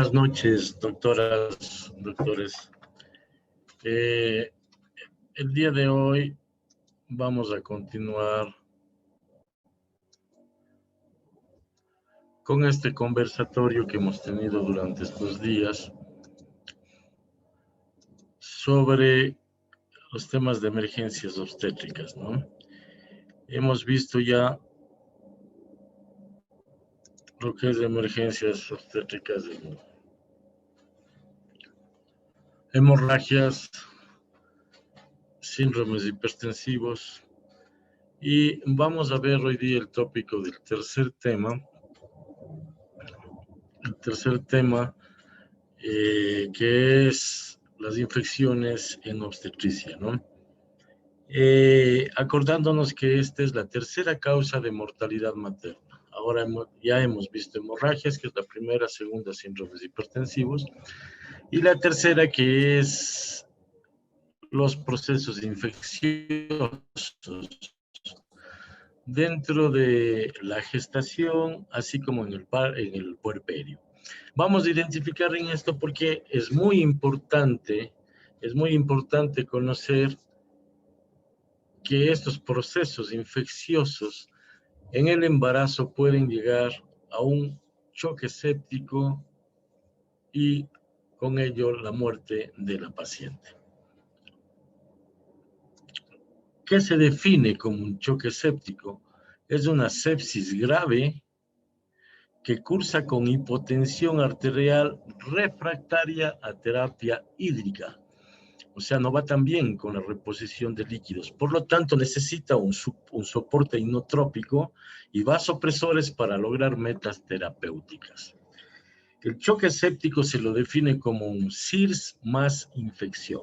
Buenas noches, doctoras, doctores. El día de hoy vamos a continuar con este conversatorio que hemos tenido durante estos días sobre los temas de emergencias obstétricas, ¿no? Hemos visto ya lo que es de emergencias obstétricas, hemorragias, síndromes hipertensivos, y vamos a ver hoy día el tópico del tercer tema. El tercer tema, que es las infecciones en obstetricia, ¿no? Acordándonos que esta es la tercera causa de mortalidad materna. Ahora ya hemos visto hemorragias, que es la primera, segunda, síndromes hipertensivos, y la tercera, que es los procesos infecciosos dentro de la gestación, así como en el puerperio. Vamos a identificar en esto porque es muy importante conocer que estos procesos infecciosos en el embarazo pueden llegar a un choque séptico y con ello la muerte de la paciente. ¿Qué se define como un choque séptico? Es una sepsis grave que cursa con hipotensión arterial refractaria a terapia hídrica. O sea, no va tan bien con la reposición de líquidos. Por lo tanto, necesita un soporte inotrópico y vasopresores para lograr metas terapéuticas. El choque séptico se lo define como un SIRS más infección.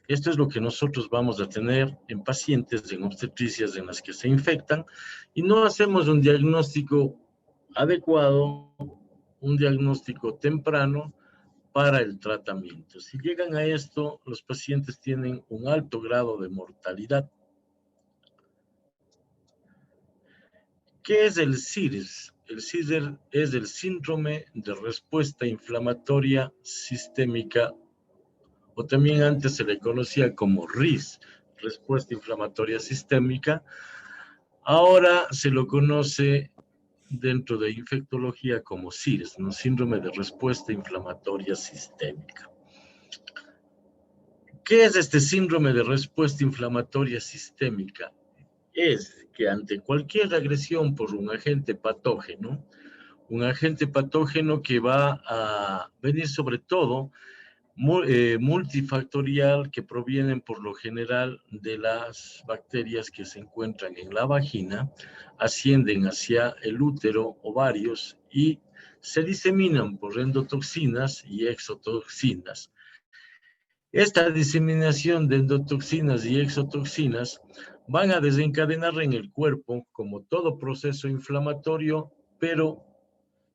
Esto es lo que nosotros vamos a tener en pacientes en obstetricias en las que se infectan y no hacemos un diagnóstico adecuado, un diagnóstico temprano para el tratamiento. Si llegan a esto, los pacientes tienen un alto grado de mortalidad. ¿Qué es el SIRS? El SIRS es el síndrome de respuesta inflamatoria sistémica, o también antes se le conocía como RIS, respuesta inflamatoria sistémica. Ahora se lo conoce dentro de infectología como SIRS, ¿no? Síndrome de respuesta inflamatoria sistémica. ¿Qué es este síndrome de respuesta inflamatoria sistémica? Es que ante cualquier agresión por un agente patógeno que va a venir sobre todo multifactorial, que provienen por lo general de las bacterias que se encuentran en la vagina, ascienden hacia el útero, ovarios y se diseminan por endotoxinas y exotoxinas. Esta diseminación de endotoxinas y exotoxinas van a desencadenar en el cuerpo, como todo proceso inflamatorio, pero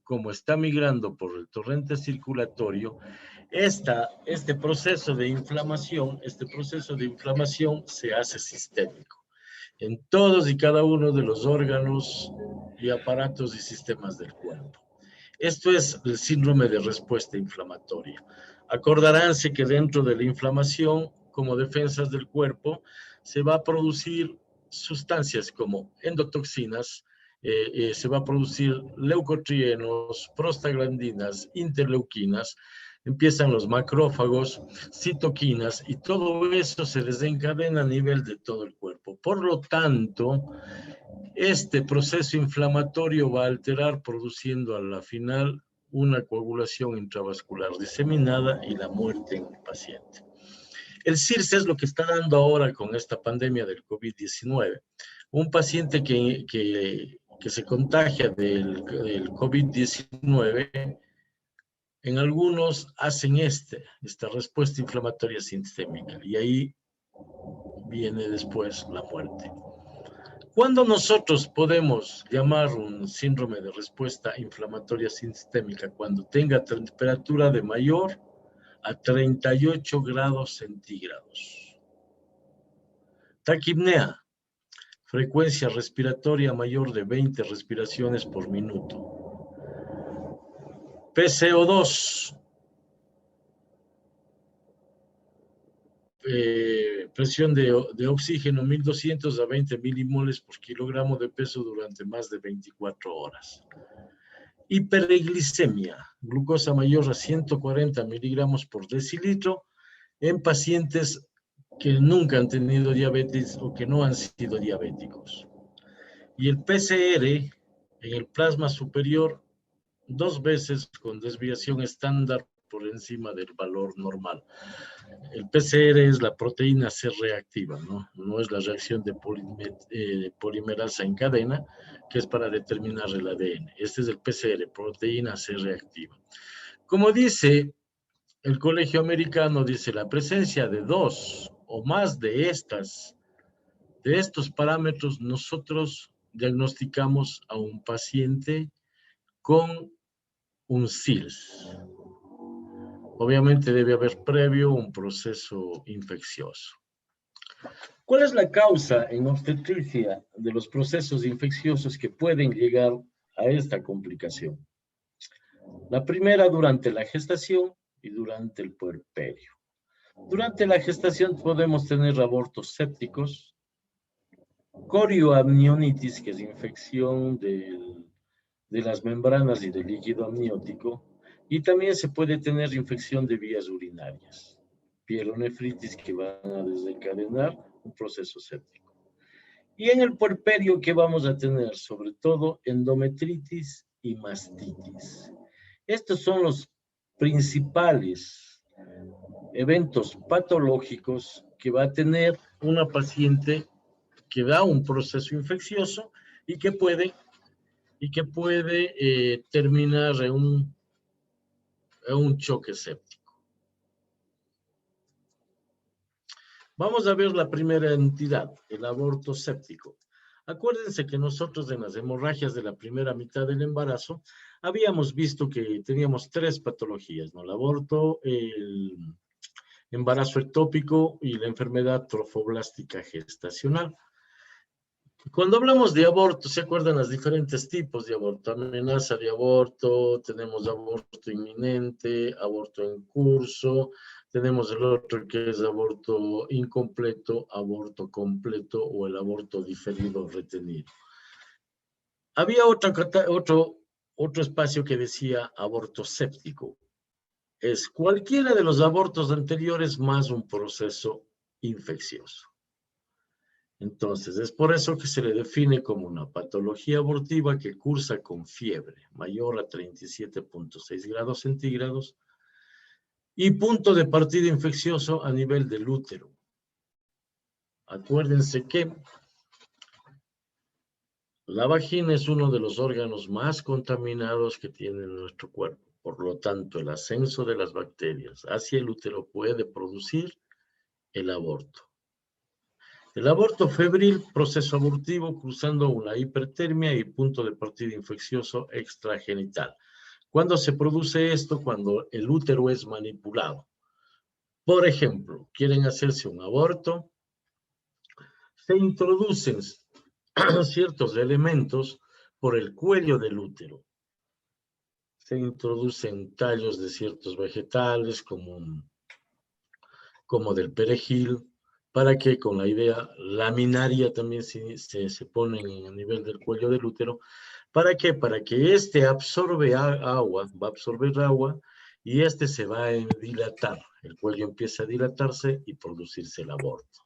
como está migrando por el torrente circulatorio, este proceso de inflamación se hace sistémico en todos y cada uno de los órganos y aparatos y sistemas del cuerpo. Esto es el síndrome de respuesta inflamatoria. Acordaránse que dentro de la inflamación, como defensas del cuerpo, se va a producir sustancias como endotoxinas, se va a producir leucotrienos, prostaglandinas, interleuquinas, empiezan los macrófagos, citoquinas, y todo eso se desencadena a nivel de todo el cuerpo. Por lo tanto, este proceso inflamatorio va a alterar, produciendo a la final una coagulación intravascular diseminada y la muerte en el paciente. El SIRS es lo que está dando ahora con esta pandemia del COVID-19. Un paciente que se contagia del COVID-19, en algunos hacen esta respuesta inflamatoria sistémica y ahí viene después la muerte. ¿Cuándo nosotros podemos llamar un síndrome de respuesta inflamatoria sistémica? Cuando tenga temperatura de mayor a 38 grados centígrados. Taquipnea, frecuencia respiratoria mayor de 20 respiraciones por minuto. PCO2, presión de oxígeno 1200 a 20 milimoles por kilogramo de peso durante más de 24 horas. Hiperglicemia, glucosa mayor a 140 miligramos por decilitro en pacientes que nunca han tenido diabetes o que no han sido diabéticos. Y el PCR en el plasma superior 2 veces con desviación estándar por encima del valor normal. El PCR es la proteína C reactiva, ¿no? No es la reacción de polimerasa en cadena, que es para determinar el ADN. Este es el PCR, proteína C reactiva. Como dice el Colegio Americano, dice la presencia de 2 o más de estos parámetros, nosotros diagnosticamos a un paciente con un SIRS. Obviamente debe haber previo un proceso infeccioso. ¿Cuál es la causa en obstetricia de los procesos infecciosos que pueden llegar a esta complicación? La primera, durante la gestación y durante el puerperio. Durante la gestación podemos tener abortos sépticos, corioamnionitis, que es infección de las membranas y del líquido amniótico, y también se puede tener infección de vías urinarias, pielonefritis, que van a desencadenar un proceso séptico. Y en el puerperio, ¿qué vamos a tener? Sobre todo endometritis y mastitis. Estos son los principales eventos patológicos que va a tener una paciente que da un proceso infeccioso y que puede terminar en un choque séptico. Vamos a ver la primera entidad, el aborto séptico. Acuérdense que nosotros en las hemorragias de la primera mitad del embarazo habíamos visto que teníamos 3 patologías, ¿no? El aborto, el embarazo ectópico y la enfermedad trofoblástica gestacional. Cuando hablamos de aborto, ¿se acuerdan los diferentes tipos de aborto? Amenaza de aborto, tenemos aborto inminente, aborto en curso, tenemos el otro que es aborto incompleto, aborto completo o el aborto diferido retenido. Había otro espacio que decía aborto séptico. Es cualquiera de los abortos anteriores más un proceso infeccioso. Entonces, es por eso que se le define como una patología abortiva que cursa con fiebre mayor a 37.6 grados centígrados y punto de partida infeccioso a nivel del útero. Acuérdense que la vagina es uno de los órganos más contaminados que tiene nuestro cuerpo. Por lo tanto, el ascenso de las bacterias hacia el útero puede producir el aborto. El aborto febril, proceso abortivo cruzando una hipertermia y punto de partida infeccioso extragenital. ¿Cuándo se produce esto? Cuando el útero es manipulado. Por ejemplo, quieren hacerse un aborto, se introducen ciertos elementos por el cuello del útero. Se introducen tallos de ciertos vegetales como del perejil, para que con la idea laminaria también se ponen a nivel del cuello del útero. ¿Para qué? Para que este absorbe agua, va a absorber agua y este se va a dilatar. El cuello empieza a dilatarse y producirse el aborto.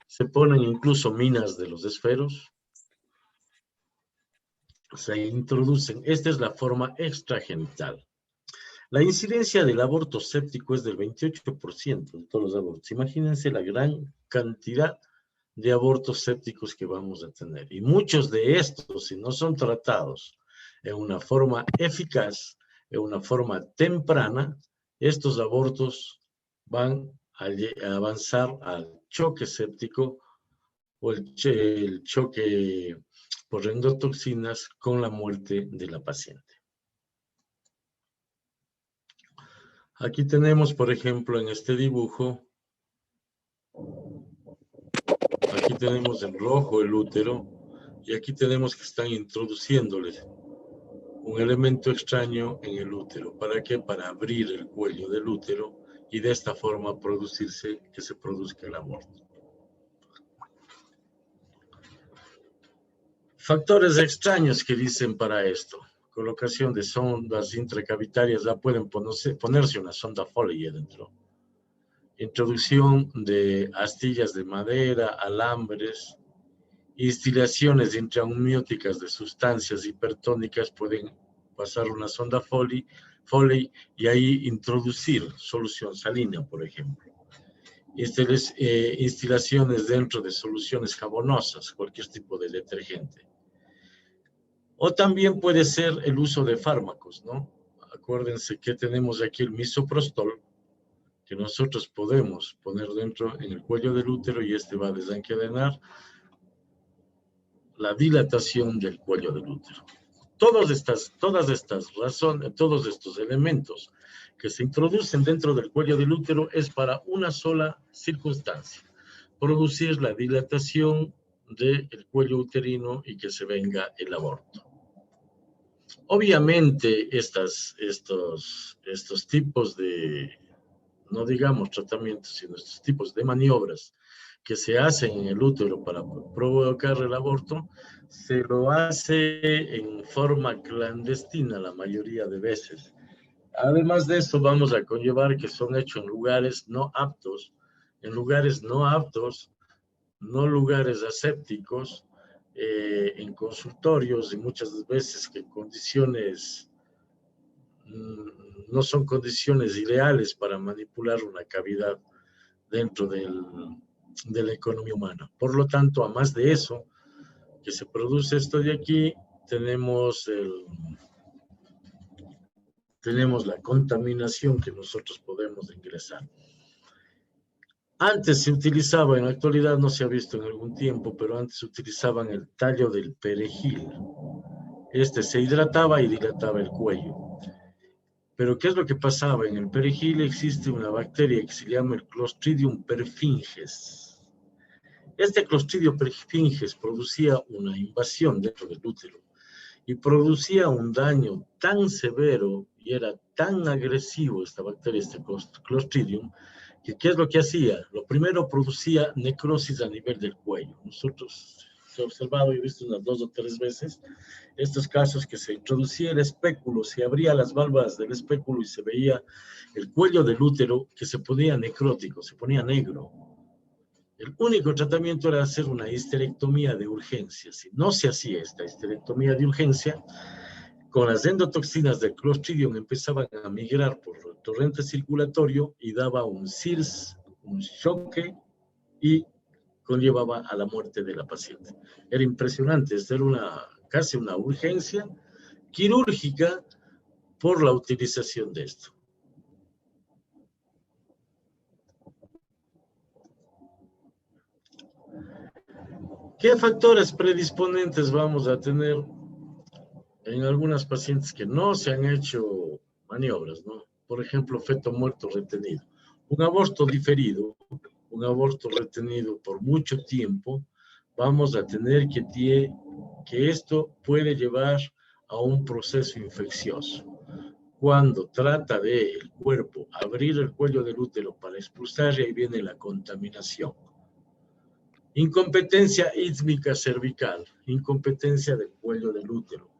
Se ponen incluso minas de los esferos. Se introducen. Esta es la forma extragenital. La incidencia del aborto séptico es del 28% de todos los abortos. Imagínense la gran cantidad de abortos sépticos que vamos a tener. Y muchos de estos, si no son tratados en una forma eficaz, en una forma temprana, estos abortos van a avanzar al choque séptico o el choque por endotoxinas con la muerte de la paciente. Aquí tenemos, por ejemplo, en este dibujo, aquí tenemos en rojo el útero y aquí tenemos que están introduciéndole un elemento extraño en el útero. ¿Para qué? Para abrir el cuello del útero y de esta forma que se produzca el aborto. Factores extraños que dicen para esto. Colocación de sondas intracavitarias, ya pueden ponerse una sonda Foley dentro. Introducción de astillas de madera, alambres, instilaciones intraamnióticas de sustancias hipertónicas, pueden pasar una sonda Foley y ahí introducir solución salina, por ejemplo. Instilaciones dentro de soluciones jabonosas, cualquier tipo de detergente. O también puede ser el uso de fármacos, ¿no? Acuérdense que tenemos aquí el misoprostol, que nosotros podemos poner dentro en el cuello del útero y este va a desencadenar la dilatación del cuello del útero. Todas estas razones, todos estos elementos que se introducen dentro del cuello del útero es para una sola circunstancia: producir la dilatación del cuello uterino y que se venga el aborto. Obviamente estos tipos de, no digamos tratamientos, sino estos tipos de maniobras que se hacen en el útero para provocar el aborto, se lo hace en forma clandestina la mayoría de veces. Además de esto, vamos a conllevar que son hechos en lugares no aptos, no lugares asépticos, en consultorios, y muchas veces que condiciones no son condiciones ideales para manipular una cavidad dentro de la economía humana. Por lo tanto, a más de eso, que se produce esto de aquí, tenemos la contaminación que nosotros podemos ingresar. Antes se utilizaba, en la actualidad no se ha visto en algún tiempo, pero antes utilizaban el tallo del perejil. Este se hidrataba y dilataba el cuello. Pero ¿qué es lo que pasaba? En el perejil existe una bacteria que se llama el Clostridium perfringens. Este Clostridium perfringens producía una invasión dentro del útero y producía un daño tan severo y era tan agresivo esta bacteria, este Clostridium, que ¿qué es lo que hacía? Lo primero, producía necrosis a nivel del cuello. Nosotros se ha observado y he visto unas 2 o 3 veces estos casos que se introducía el espéculo, se abría las válvulas del espéculo y se veía el cuello del útero que se ponía necrótico, se ponía negro. El único tratamiento era hacer una histerectomía de urgencia. Si no se hacía esta histerectomía de urgencia, con las endotoxinas del Clostridium empezaban a migrar por el torrente circulatorio y daba un CIRS, un choque, y conllevaba a la muerte de la paciente. Era impresionante, esto era casi una urgencia quirúrgica por la utilización de esto. ¿Qué factores predisponentes vamos a tener en algunas pacientes que no se han hecho maniobras, ¿no? Por ejemplo, feto muerto retenido. Un aborto diferido, un aborto retenido por mucho tiempo, vamos a tener que esto puede llevar a un proceso infeccioso. Cuando trata del cuerpo abrir el cuello del útero para expulsar, y ahí viene la contaminación. Incompetencia ísmica cervical, incompetencia del cuello del útero.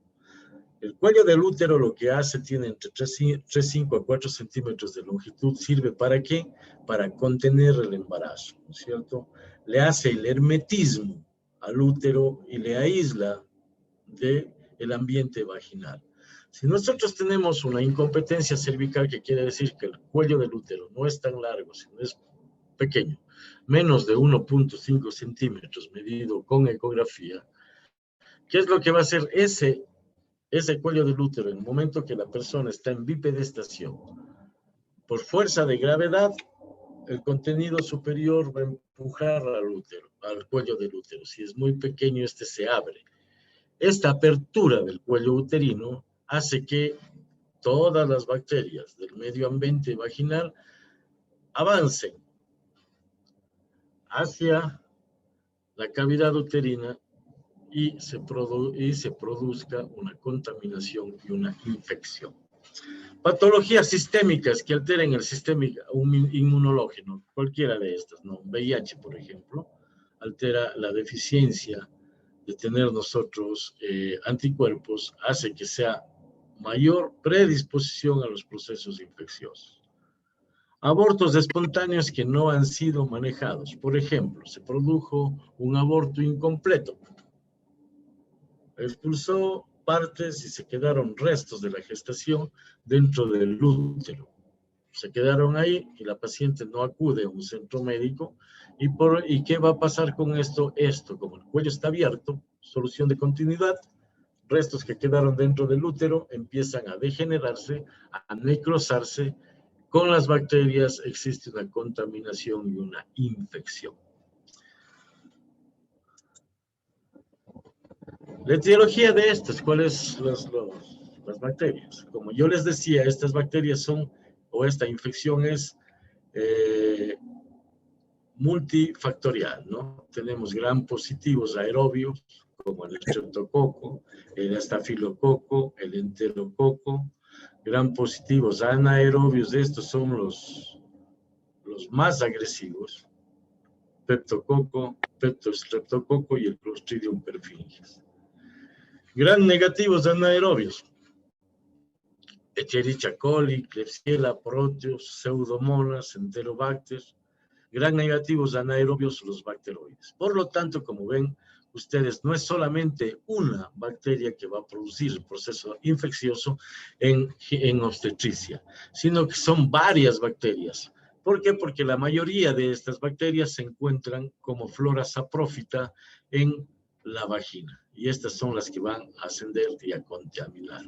El cuello del útero lo que hace tiene entre 3,5 a 4 centímetros de longitud. ¿Sirve para qué? Para contener el embarazo, ¿no es cierto? Le hace el hermetismo al útero y le aísla del ambiente vaginal. Si nosotros tenemos una incompetencia cervical, que quiere decir que el cuello del útero no es tan largo, sino es pequeño, menos de 1,5 centímetros medido con ecografía, ¿qué es lo que va a hacer ese cuello del útero en el momento que la persona está en bipedestación? Por fuerza de gravedad, el contenido superior va a empujar al cuello del útero. Si es muy pequeño, este se abre. Esta apertura del cuello uterino hace que todas las bacterias del medio ambiente vaginal avancen hacia la cavidad uterina y se produzca una contaminación y una infección. Patologías sistémicas que alteren el sistema inmunológico, cualquiera de estas, ¿no? VIH, por ejemplo, altera la deficiencia de tener nosotros anticuerpos, hace que sea mayor predisposición a los procesos infecciosos. Abortos espontáneos que no han sido manejados. Por ejemplo, se produjo un aborto incompleto. Expulsó partes y se quedaron restos de la gestación dentro del útero. Se quedaron ahí y la paciente no acude a un centro médico. ¿Y qué va a pasar con esto? Esto, como el cuello está abierto, solución de continuidad, restos que quedaron dentro del útero empiezan a degenerarse, a necrosarse. Con las bacterias existe una contaminación y una infección. La etiología de estas, ¿cuáles son las bacterias? Como yo les decía, estas bacterias son, o esta infección es multifactorial, ¿no? Tenemos gram positivos aerobios, como el estreptococo, el estafilococo, el enterococo. Gram positivos anaerobios, estos son los más agresivos, peptococo, peptostreptococo y el Clostridium perfringens. Gram negativos anaerobios, Escherichia coli, Klebsiella, Proteus, Pseudomonas, Enterobacter. Gram negativos anaerobios, los bacteroides. Por lo tanto, como ven ustedes, no es solamente una bacteria que va a producir el proceso infeccioso en obstetricia, sino que son varias bacterias. ¿Por qué? Porque la mayoría de estas bacterias se encuentran como flora saprófita en la vagina. Y estas son las que van a ascender y a contaminar.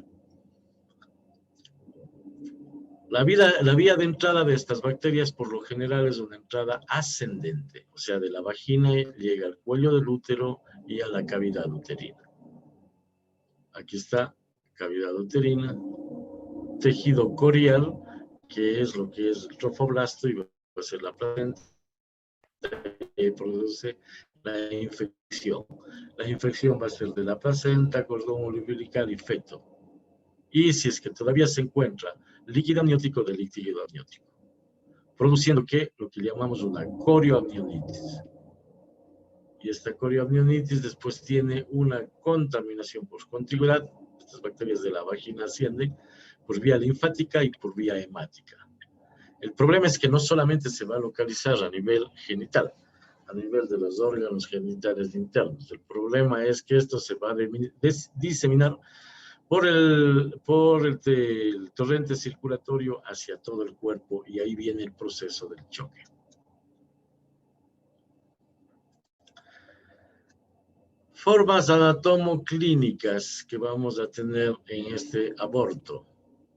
La vía de entrada de estas bacterias por lo general es una entrada ascendente, o sea, de la vagina llega al cuello del útero y a la cavidad uterina. Aquí está cavidad uterina, tejido corial, que es lo que es el trofoblasto y va a ser la placenta, y produce la infección. La infección va a ser de la placenta, cordón umbilical y feto. Y si es que todavía se encuentra líquido amniótico del líquido amniótico, produciendo lo que llamamos una corioamnionitis. Y esta corioamnionitis después tiene una contaminación por continuidad. Estas bacterias de la vagina ascienden por vía linfática y por vía hemática. El problema es que no solamente se va a localizar a nivel genital, a nivel de los órganos genitales internos. El problema es que esto se va a diseminar por el torrente circulatorio hacia todo el cuerpo, y ahí viene el proceso del choque. Formas anatomoclínicas que vamos a tener en este aborto.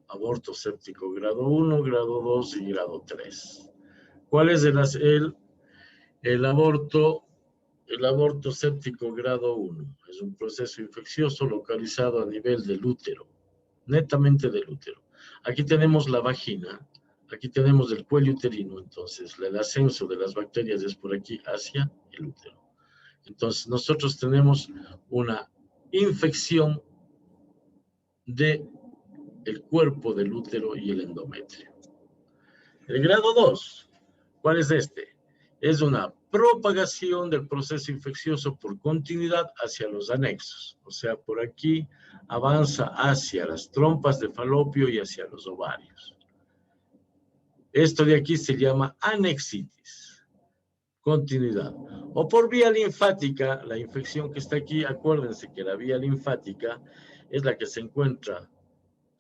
Aborto séptico grado 1, grado 2 y grado 3. ¿Cuál es el aborto? El aborto séptico grado 1 es un proceso infeccioso localizado a nivel del útero, netamente del útero. Aquí tenemos la vagina, aquí tenemos el cuello uterino, entonces el ascenso de las bacterias es por aquí hacia el útero. Entonces nosotros tenemos una infección del cuerpo del útero y el endometrio. El grado 2, ¿cuál es este? Es una propagación del proceso infeccioso por continuidad hacia los anexos. O sea, por aquí avanza hacia las trompas de falopio y hacia los ovarios. Esto de aquí se llama anexitis. Continuidad. O por vía linfática, la infección que está aquí, acuérdense que la vía linfática es la que se encuentra,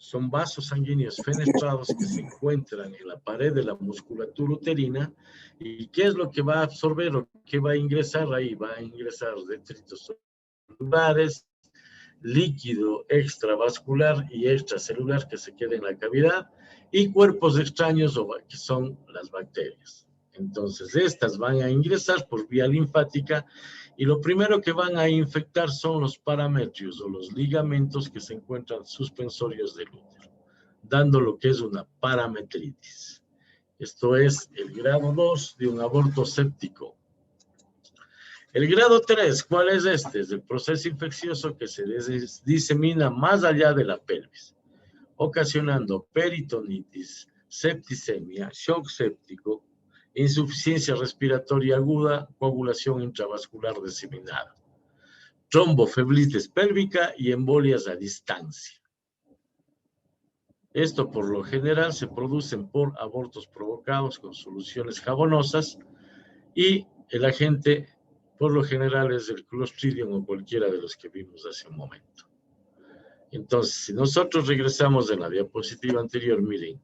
son vasos sanguíneos fenestrados que se encuentran en la pared de la musculatura uterina. ¿Y qué es lo que va a absorber o qué va a ingresar ahí? Va a ingresar detritos celulares, líquido extravascular y extracelular que se queda en la cavidad, y cuerpos extraños que son las bacterias. Entonces, estas van a ingresar por vía linfática y lo primero que van a infectar son los parametrios o los ligamentos que se encuentran suspensorios del útero, dando lo que es una parametritis. Esto es el grado 2 de un aborto séptico. El grado 3, ¿cuál es este? Es el proceso infeccioso que se disemina más allá de la pelvis, ocasionando peritonitis, septicemia, shock séptico, insuficiencia respiratoria aguda, coagulación intravascular diseminada, tromboflebitis pélvica y embolias a distancia. Esto por lo general se producen por abortos provocados con soluciones jabonosas y el agente por lo general es el Clostridium o cualquiera de los que vimos hace un momento. Entonces, si nosotros regresamos en la diapositiva anterior, miren,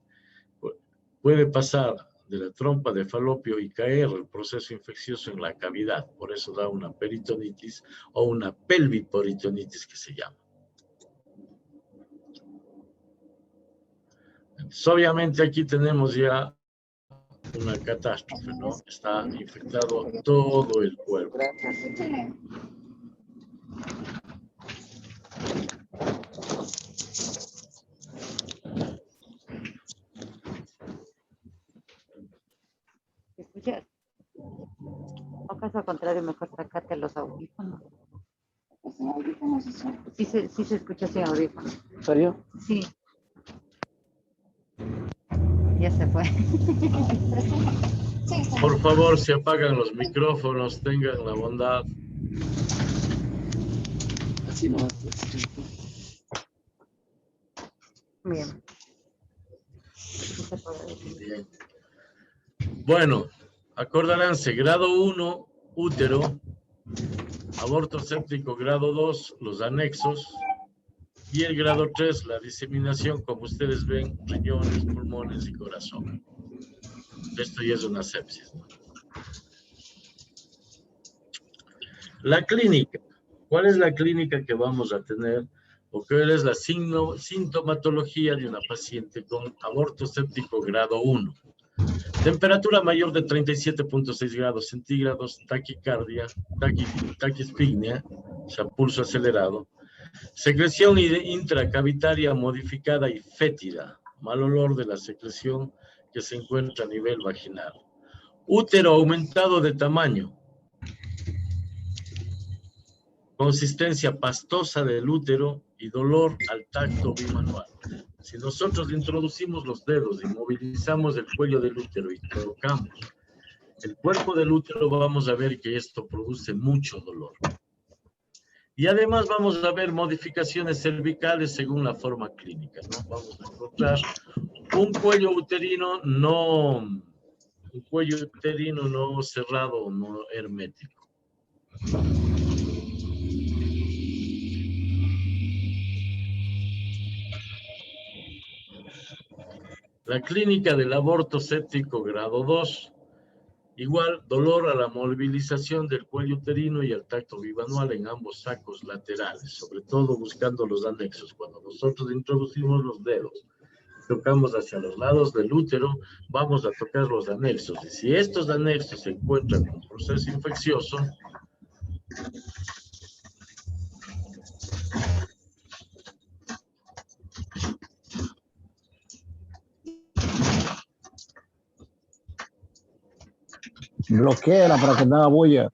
puede pasar de la trompa de falopio y caer el proceso infeccioso en la cavidad, por eso da una peritonitis o una pelviperitonitis que se llama. Entonces, obviamente aquí tenemos ya una catástrofe, ¿no? Está infectado todo el cuerpo. ¿Escuchas? O caso contrario, mejor sacate los audífonos. Sí se escucha sin audífonos. ¿En serio? Sí. Ya se fue. Por favor, si apagan los micrófonos, tengan la bondad. Así no. Bien. Bien. Bueno, acordaránse, grado 1, útero, aborto séptico grado 2, los anexos, y el grado 3, la diseminación, como ustedes ven, riñones, pulmones y corazón. Esto ya es una sepsis, ¿no? La clínica. ¿Cuál es la clínica que vamos a tener? ¿O cuál es la sintomatología de una paciente con aborto séptico grado 1? Temperatura mayor de 37.6 grados centígrados, taquicardia, taquispignia, o sea, pulso acelerado, secreción intracavitaria modificada y fétida, mal olor de la secreción que se encuentra a nivel vaginal. Útero aumentado de tamaño, consistencia pastosa del útero y dolor al tacto bimanual. Si nosotros introducimos los dedos y movilizamos el cuello del útero y tocamos el cuerpo del útero, vamos a ver que esto produce mucho dolor. Y además vamos a ver modificaciones cervicales según la forma clínica, ¿no? Vamos a encontrar un cuello uterino no cerrado, no hermético. La clínica del aborto séptico grado 2, igual dolor a la movilización del cuello uterino y al tacto bimanual en ambos sacos laterales, sobre todo buscando los anexos. Cuando nosotros introducimos los dedos, tocamos hacia los lados del útero, vamos a tocar los anexos. Y si estos anexos se encuentran con proceso infeccioso, Bloquea para que no haga bulla.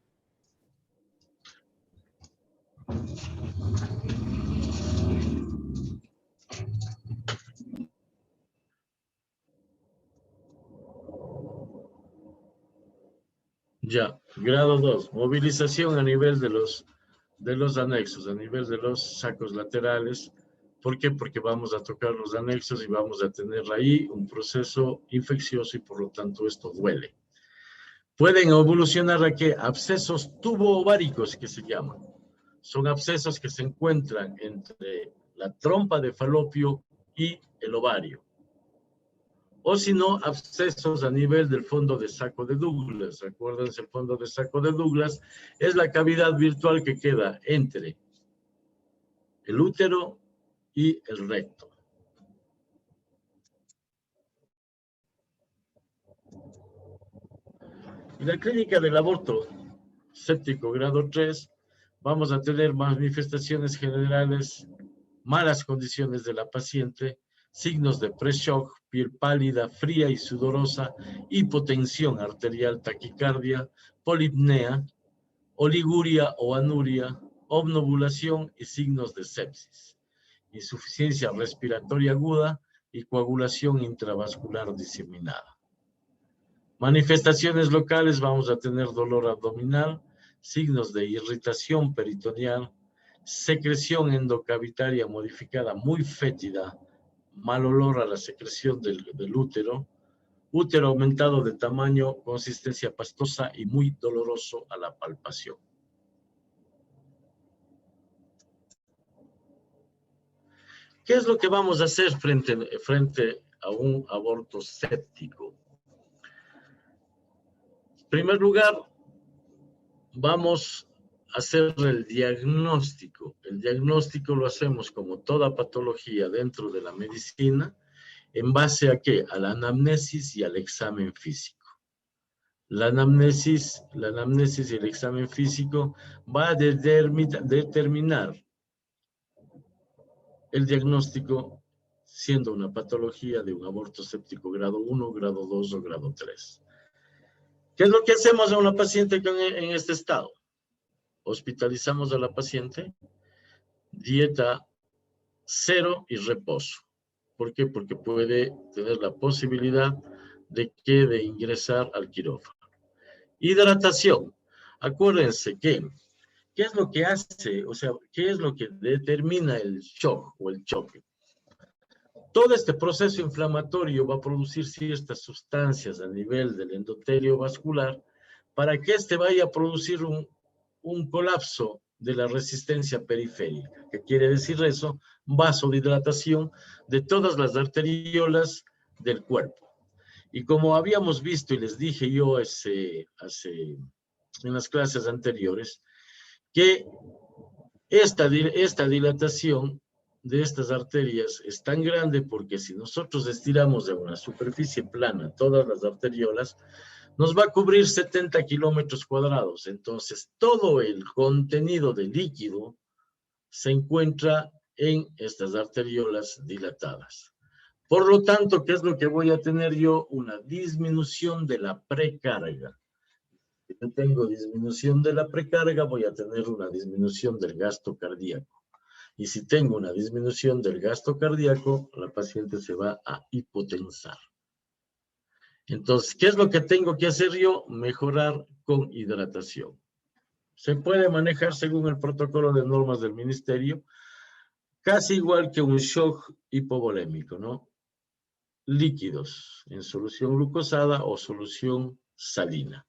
ya, grado 2, movilización a nivel de los anexos, a nivel de los sacos laterales. ¿Por qué? Porque vamos a tocar los anexos y vamos a tener ahí un proceso infeccioso y por lo tanto esto duele. Pueden evolucionar a qué? Abscesos tubo-ováricos que se llaman. Son abscesos que se encuentran entre la trompa de falopio y el ovario. O si no, abscesos a nivel del fondo de saco de Douglas. Acuérdense, el fondo de saco de Douglas es la cavidad virtual que queda entre el útero y el recto. En la clínica del aborto séptico grado 3, vamos a tener manifestaciones generales, malas condiciones de la paciente, signos de pre-shock, piel pálida, fría y sudorosa, hipotensión arterial, taquicardia, polipnea oliguria o anuria, obnovulación y signos de sepsis, insuficiencia respiratoria aguda y coagulación intravascular diseminada. Manifestaciones locales, vamos a tener dolor abdominal, signos de irritación peritoneal, secreción endocavitaria modificada muy fétida, mal olor a la secreción del útero, útero aumentado de tamaño, consistencia pastosa y muy doloroso a la palpación. ¿Qué es lo que vamos a hacer frente a un aborto séptico? En primer lugar, vamos a hacer el diagnóstico. El diagnóstico lo hacemos como toda patología dentro de la medicina, ¿en base a qué? A la anamnesis y al examen físico. La anamnesis y el examen físico va a determinar el diagnóstico siendo una patología de un aborto séptico grado 1, grado 2 o grado 3. ¿Qué es lo que hacemos a una paciente en este estado? Hospitalizamos a la paciente, dieta 0 y reposo. ¿Por qué? Porque puede tener la posibilidad de ingresar al quirófano. Hidratación. Acuérdense que, ¿qué es lo que hace? O sea, ¿qué es lo que determina el shock o el choque? Todo este proceso inflamatorio va a producir ciertas sustancias a nivel del endotelio vascular para que éste vaya a producir un colapso de la resistencia periférica. ¿Qué quiere decir eso? Vasodilatación de todas las arteriolas del cuerpo. Y como habíamos visto y les dije yo en las clases anteriores, que esta dilatación de estas arterias es tan grande porque si nosotros estiramos de una superficie plana todas las arteriolas, nos va a cubrir 70 kilómetros cuadrados. Entonces, todo el contenido de líquido se encuentra en estas arteriolas dilatadas. Por lo tanto, ¿qué es lo que voy a tener yo? Una disminución de la precarga. Si yo tengo disminución de la precarga, voy a tener una disminución del gasto cardíaco. Y si tengo una disminución del gasto cardíaco, la paciente se va a hipotensar. Entonces, ¿qué es lo que tengo que hacer yo? Mejorar con hidratación. Se puede manejar según el protocolo de normas del ministerio, casi igual que un shock hipovolémico, ¿no? Líquidos en solución glucosada o solución salina.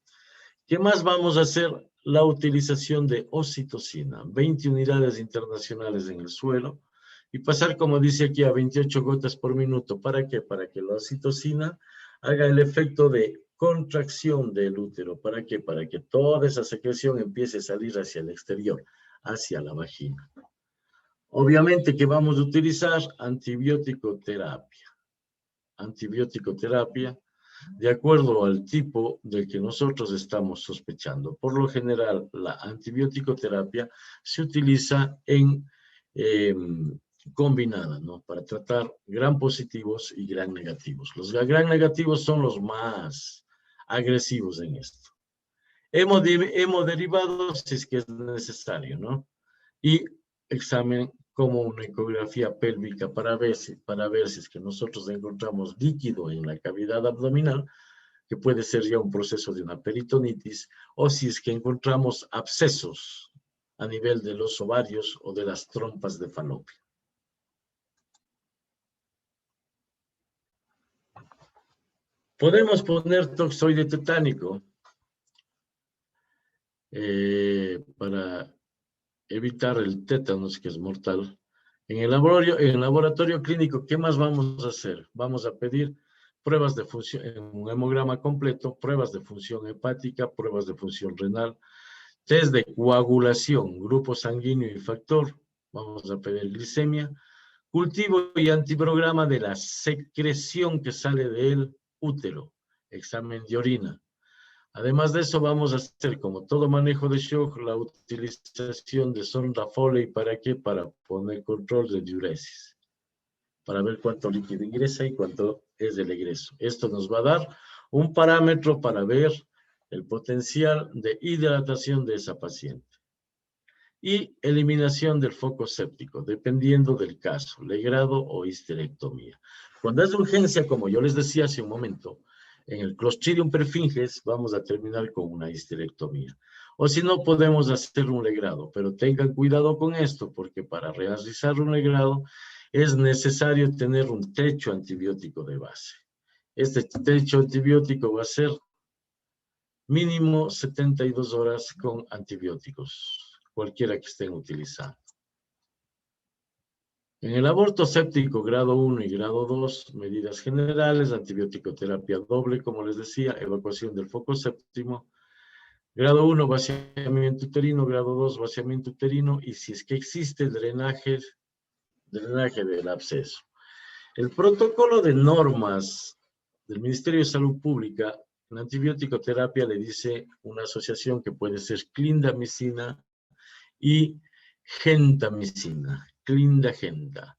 ¿Qué más vamos a hacer? La utilización de oxitocina, 20 unidades internacionales en el suelo, y pasar, como dice aquí, a 28 gotas por minuto. ¿Para qué? Para que la oxitocina haga el efecto de contracción del útero. ¿Para qué? Para que toda esa secreción empiece a salir hacia el exterior, hacia la vagina. Obviamente que vamos a utilizar antibiótico terapia. Antibiótico-terapia de acuerdo al tipo del que nosotros estamos sospechando. Por lo general, la antibiótico-terapia se utiliza en combinada, ¿no? Para tratar gram positivos y gram negativos. Los gram negativos son los más agresivos en esto. Hemoderivados si es que es necesario, ¿no? Y examen como una ecografía pélvica para ver si es que nosotros encontramos líquido en la cavidad abdominal, que puede ser ya un proceso de una peritonitis, o si es que encontramos abscesos a nivel de los ovarios o de las trompas de falopio. Podemos poner toxoide tetánico para evitar el tétanos, que es mortal. En el laboratorio clínico, ¿qué más vamos a hacer? Vamos a pedir pruebas de función, en un hemograma completo, pruebas de función hepática, pruebas de función renal, test de coagulación, grupo sanguíneo y factor, vamos a pedir glicemia, cultivo y antiprograma de la secreción que sale del útero, examen de orina. Además de eso, vamos a hacer, como todo manejo de shock, la utilización de sonda Foley. ¿Para qué? Para poner control de diuresis, para ver cuánto líquido ingresa y cuánto es del egreso. Esto nos va a dar un parámetro para ver el potencial de hidratación de esa paciente. Y eliminación del foco séptico, dependiendo del caso, legrado o histerectomía. Cuando es urgencia, como yo les decía hace un momento, en el Clostridium perfringens vamos a terminar con una histerectomía. O si no, podemos hacer un legrado, pero tengan cuidado con esto, porque para realizar un legrado es necesario tener un techo antibiótico de base. Este techo antibiótico va a ser mínimo 72 horas con antibióticos, cualquiera que estén utilizando. En el aborto séptico grado 1 y grado 2, medidas generales, antibiótico terapia doble, como les decía, evacuación del foco séptimo. Grado 1, vaciamiento uterino. Grado 2, vaciamiento uterino. Y si es que existe drenaje del absceso. El protocolo de normas del Ministerio de Salud Pública en antibiótico terapia le dice una asociación que puede ser clindamicina y gentamicina. Clindagenta.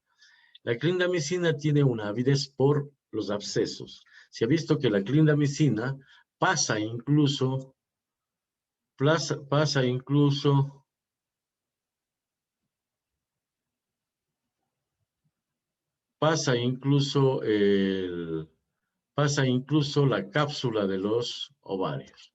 La clindamicina tiene una avidez por los abscesos. Se ha visto que la clindamicina pasa incluso la cápsula de los ovarios.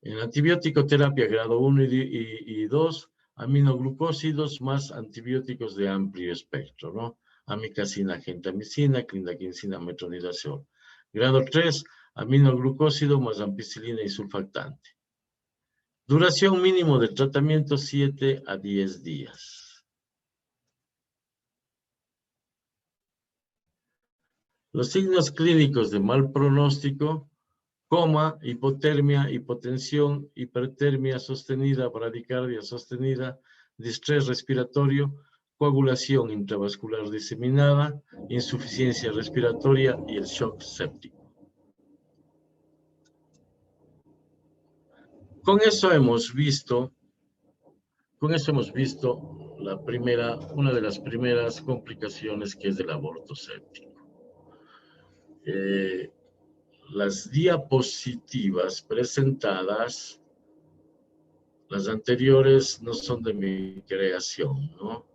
En antibiótico terapia grado 1 y 2, aminoglucósidos más antibióticos de amplio espectro, ¿no? Amikacina, gentamicina, clindamicina, metronidazol. Grado 3, aminoglucósido más ampicilina y sulfactante. Duración mínimo de tratamiento 7 a 10 días. Los signos clínicos de mal pronóstico: coma, hipotermia, hipotensión, hipertermia sostenida, bradicardia sostenida, distrés respiratorio, coagulación intravascular diseminada, insuficiencia respiratoria y el shock séptico. Con eso hemos visto una de las primeras complicaciones, que es el aborto séptico. Las diapositivas presentadas, las anteriores, no son de mi creación, ¿no?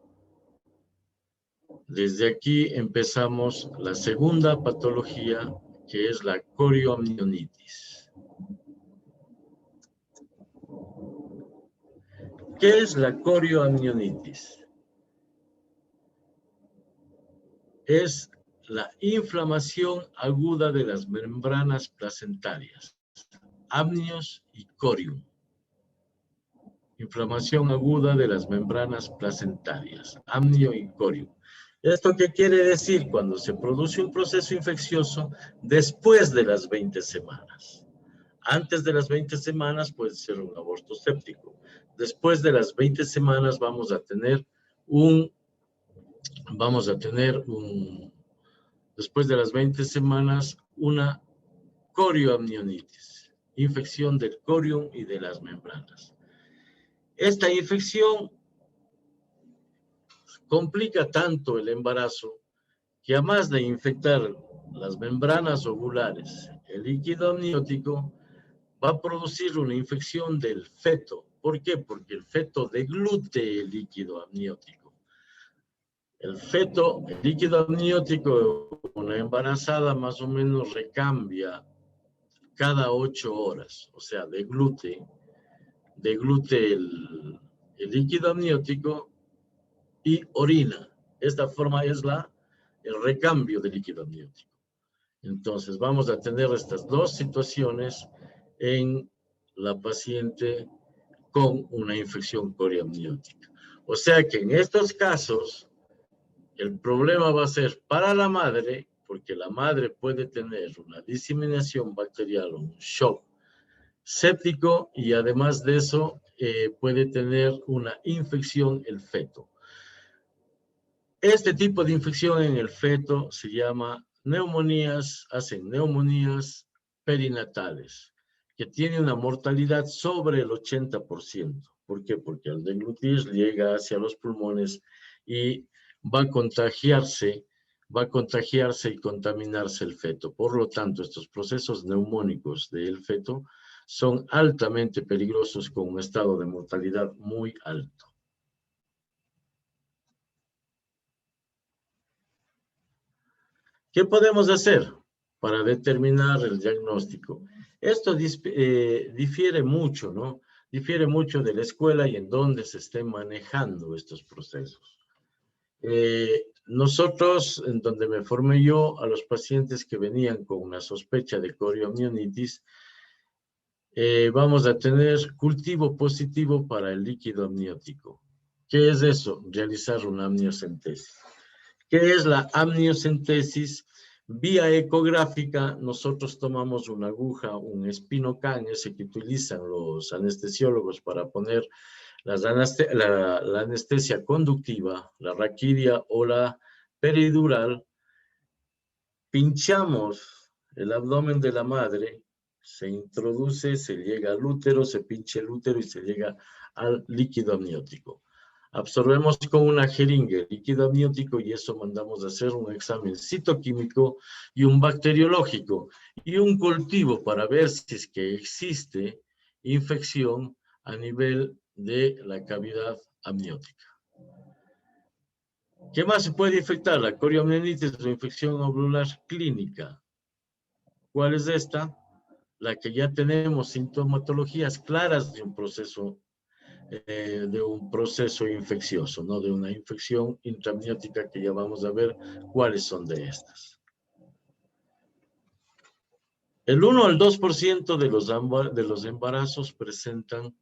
Desde aquí empezamos la segunda patología, que es la corioamnionitis. ¿Qué es la corioamnionitis? Es la inflamación aguda de las membranas placentarias, amnios y corium. Inflamación aguda de las membranas placentarias, amnio y corium. ¿Esto qué quiere decir? Cuando se produce un proceso infeccioso después de las 20 semanas. Antes de las 20 semanas puede ser un aborto séptico. Después de las 20 semanas vamos a tener después de las 20 semanas, una corioamnionitis, infección del corium y de las membranas. Esta infección complica tanto el embarazo que, además de infectar las membranas ovulares, el líquido amniótico va a producir una infección del feto. ¿Por qué? Porque el feto deglute el líquido amniótico. El líquido amniótico, una embarazada más o menos recambia cada 8 horas, o sea, deglute el líquido amniótico y orina. Esta forma es el recambio del líquido amniótico. Entonces, vamos a tener estas dos situaciones en la paciente con una infección corioamniótica. O sea que en estos casos, el problema va a ser para la madre, porque la madre puede tener una diseminación bacterial o un shock séptico, y además de eso puede tener una infección el feto. Este tipo de infección en el feto se llama neumonías perinatales, que tiene una mortalidad sobre el 80%. ¿Por qué? Porque al deglutir llega hacia los pulmones y va a contagiarse y contaminarse el feto. Por lo tanto, estos procesos neumónicos del feto son altamente peligrosos con un estado de mortalidad muy alto. ¿Qué podemos hacer para determinar el diagnóstico? Esto difiere mucho, ¿no? Difiere mucho de la escuela y en dónde se estén manejando estos procesos. Nosotros, en donde me formé yo, a los pacientes que venían con una sospecha de coriomionitis, vamos a tener cultivo positivo para el líquido amniótico. ¿Qué es eso? Realizar una amniocentesis. ¿Qué es la amniocentesis? Vía ecográfica, nosotros tomamos una aguja, un espinocan, ese que utilizan los anestesiólogos para poner la anestesia conductiva, la raquidia o la peridural. Pinchamos el abdomen de la madre, se introduce, se llega al útero, se pincha el útero y se llega al líquido amniótico. Absorbemos con una jeringa el líquido amniótico y eso mandamos a hacer un examen citoquímico y un bacteriológico y un cultivo para ver si es que existe infección a nivel de la cavidad amniótica. ¿Qué más se puede infectar? La coriomionitis es una infección ovular clínica. ¿Cuál es esta? La que ya tenemos sintomatologías claras de un proceso infeccioso, ¿no? De una infección intraamniótica que ya vamos a ver cuáles son de estas. El 1 al 2% de los embarazos presentan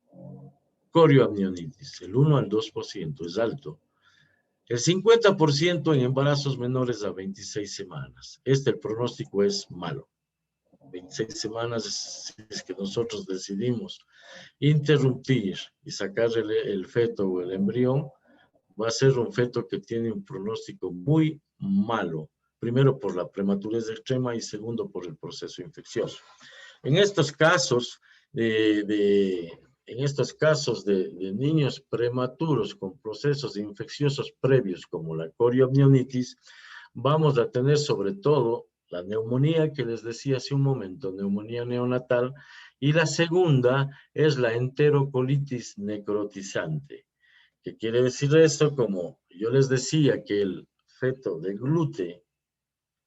corioamnionitis. El 1 al 2% es alto. El 50% en embarazos menores a 26 semanas. El pronóstico es malo. 26 semanas es que nosotros decidimos interrumpir y sacar el feto o el embrión, va a ser un feto que tiene un pronóstico muy malo. Primero por la prematurez extrema y segundo por el proceso infeccioso. En estos casos de niños prematuros con procesos infecciosos previos como la coriomionitis, vamos a tener sobre todo la neumonía que les decía hace un momento, neumonía neonatal, y la segunda es la enterocolitis necrotizante. ¿Qué quiere decir esto? Como yo les decía que el feto deglute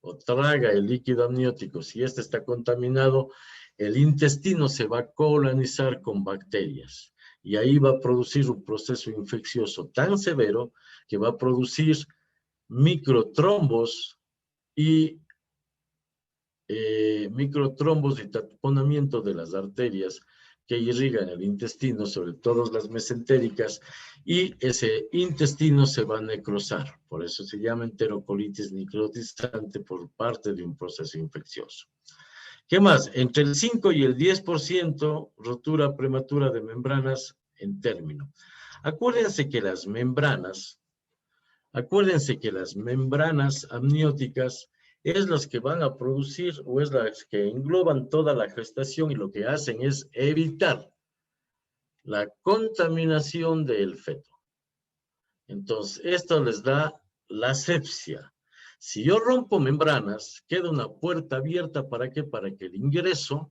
o traga el líquido amniótico, si este está contaminado, el intestino se va a colonizar con bacterias y ahí va a producir un proceso infeccioso tan severo que va a producir microtrombos y taponamiento de las arterias que irrigan el intestino, sobre todo las mesentéricas, y ese intestino se va a necrosar. Por eso se llama enterocolitis necrotizante por parte de un proceso infeccioso. ¿Qué más? Entre el 5 y el 10% rotura prematura de membranas en término. Acuérdense que las membranas amnióticas es las que van a producir o es las que engloban toda la gestación y lo que hacen es evitar la contaminación del feto. Entonces, esto les da la asepsia. Si yo rompo membranas, queda una puerta abierta, ¿para qué? Para el ingreso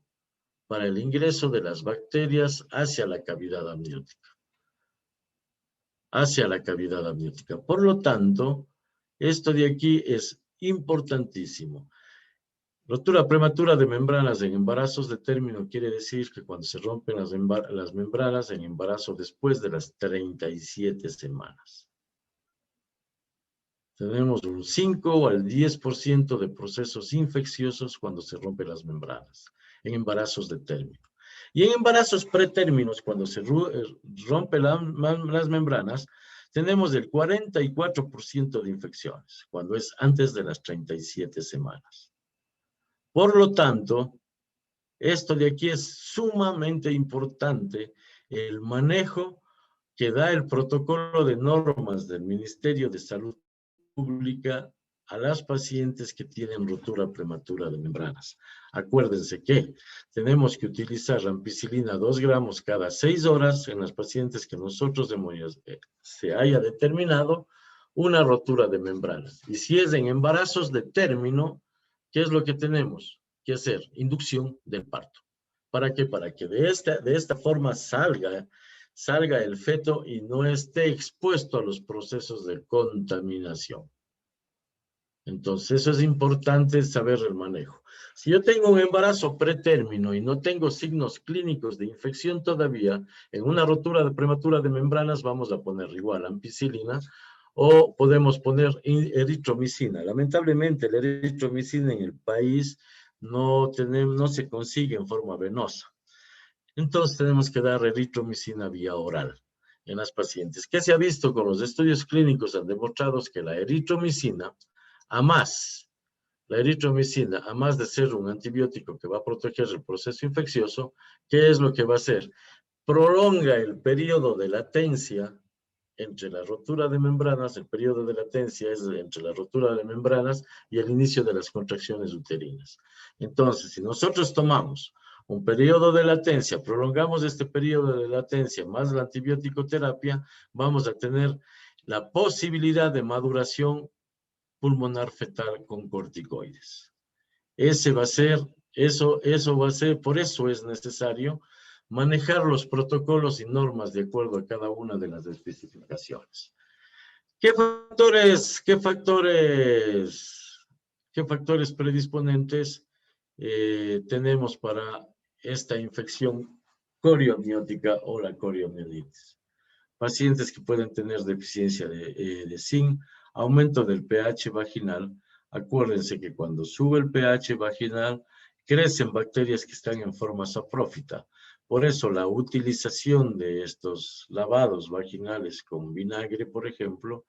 de las bacterias hacia la cavidad amniótica. Por lo tanto, esto de aquí es importantísimo. Rotura prematura de membranas en embarazos de término quiere decir que cuando se rompen las membranas en embarazo después de las 37 semanas. Tenemos un 5 al 10% de procesos infecciosos cuando se rompen las membranas, en embarazos de término. Y en embarazos pretérminos, cuando se rompen las membranas, tenemos el 44% de infecciones, cuando es antes de las 37 semanas. Por lo tanto, esto de aquí es sumamente importante, el manejo que da el protocolo de normas del Ministerio de Salud Pública a las pacientes que tienen rotura prematura de membranas. Acuérdense que tenemos que utilizar ampicilina 2 gramos cada 6 horas en las pacientes que nosotros se haya determinado una rotura de membranas. Y si es en embarazos de término, ¿qué es lo que tenemos que hacer? Inducción del parto. ¿Para qué? Para que de esta forma salga el feto y no esté expuesto a los procesos de contaminación. Entonces, eso es importante saber el manejo. Si yo tengo un embarazo pretérmino y no tengo signos clínicos de infección todavía, en una rotura prematura de membranas vamos a poner igual ampicilina o podemos poner eritromicina. Lamentablemente, la eritromicina en el país no se consigue en forma venosa. Entonces, tenemos que dar eritromicina vía oral en las pacientes. ¿Qué se ha visto con los estudios clínicos? Han demostrado que la eritromicina, la eritromicina, a más de ser un antibiótico que va a proteger el proceso infeccioso, ¿qué es lo que va a hacer? Prolonga el periodo de latencia entre la rotura de membranas. El periodo de latencia es entre la rotura de membranas y el inicio de las contracciones uterinas. Entonces, si nosotros tomamos un periodo de latencia, prolongamos este periodo de latencia más la antibiótico terapia, vamos a tener la posibilidad de maduración pulmonar fetal con corticoides. Eso va a ser, por eso es necesario manejar los protocolos y normas de acuerdo a cada una de las especificaciones. ¿Qué factores predisponentes tenemos para esta infección coriomiótica o la coriomielitis? Pacientes que pueden tener deficiencia de zinc, aumento del pH vaginal. Acuérdense que cuando sube el pH vaginal, crecen bacterias que están en forma saprófita. Por eso la utilización de estos lavados vaginales con vinagre, por ejemplo,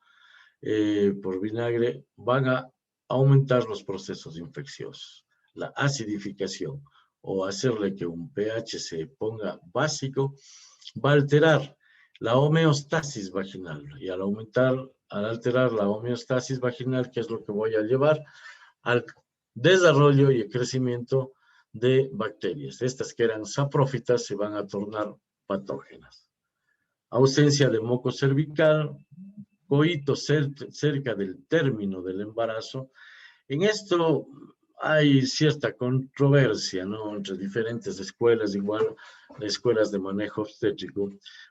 por vinagre, van a aumentar los procesos infecciosos. La acidificación o hacerle que un pH se ponga básico va a alterar la homeostasis vaginal, y al alterar la homeostasis vaginal, ¿qué es lo que voy a llevar? Al desarrollo y el crecimiento de bacterias. Estas que eran saprófitas se van a tornar patógenas. Ausencia de moco cervical, coito cerca del término del embarazo. En esto hay cierta controversia, ¿no?, entre diferentes escuelas, igual escuelas de manejo obstétrico,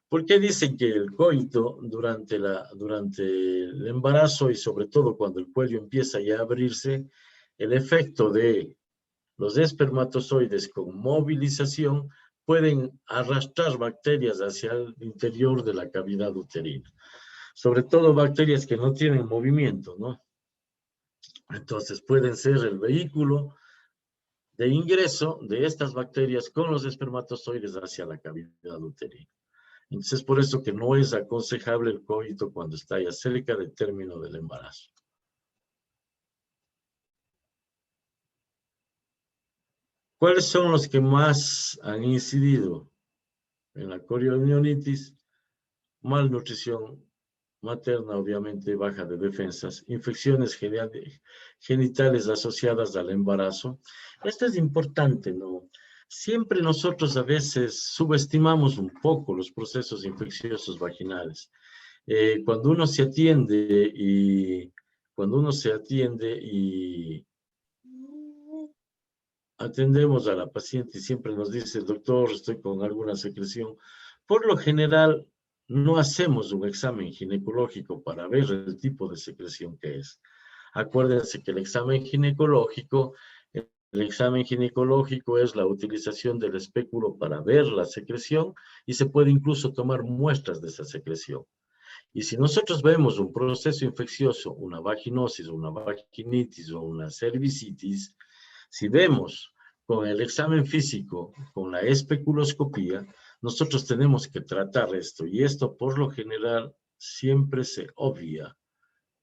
porque dicen que el coito durante el embarazo y sobre todo cuando el cuello empieza ya a abrirse, el efecto de los espermatozoides con movilización pueden arrastrar bacterias hacia el interior de la cavidad uterina, sobre todo bacterias que no tienen movimiento, ¿no? Entonces pueden ser el vehículo de ingreso de estas bacterias con los espermatozoides hacia la cavidad uterina. Entonces, por eso que no es aconsejable el coito cuando está ya cerca del término del embarazo. ¿Cuáles son los que más han incidido en la coriomielitis? Malnutrición materna, obviamente, baja de defensas, infecciones genitales asociadas al embarazo. Esto es importante, ¿no? Siempre nosotros a veces subestimamos un poco los procesos infecciosos vaginales. Cuando uno se atiende y atendemos a la paciente y siempre nos dice, doctor, estoy con alguna secreción, por lo general no hacemos un examen ginecológico para ver el tipo de secreción que es. Acuérdense que el examen ginecológico es la utilización del espéculo para ver la secreción y se puede incluso tomar muestras de esa secreción. Y si nosotros vemos un proceso infeccioso, una vaginosis, una vaginitis o una cervicitis, si vemos con el examen físico, con la especuloscopía, nosotros tenemos que tratar esto. Y esto, por lo general, siempre se obvia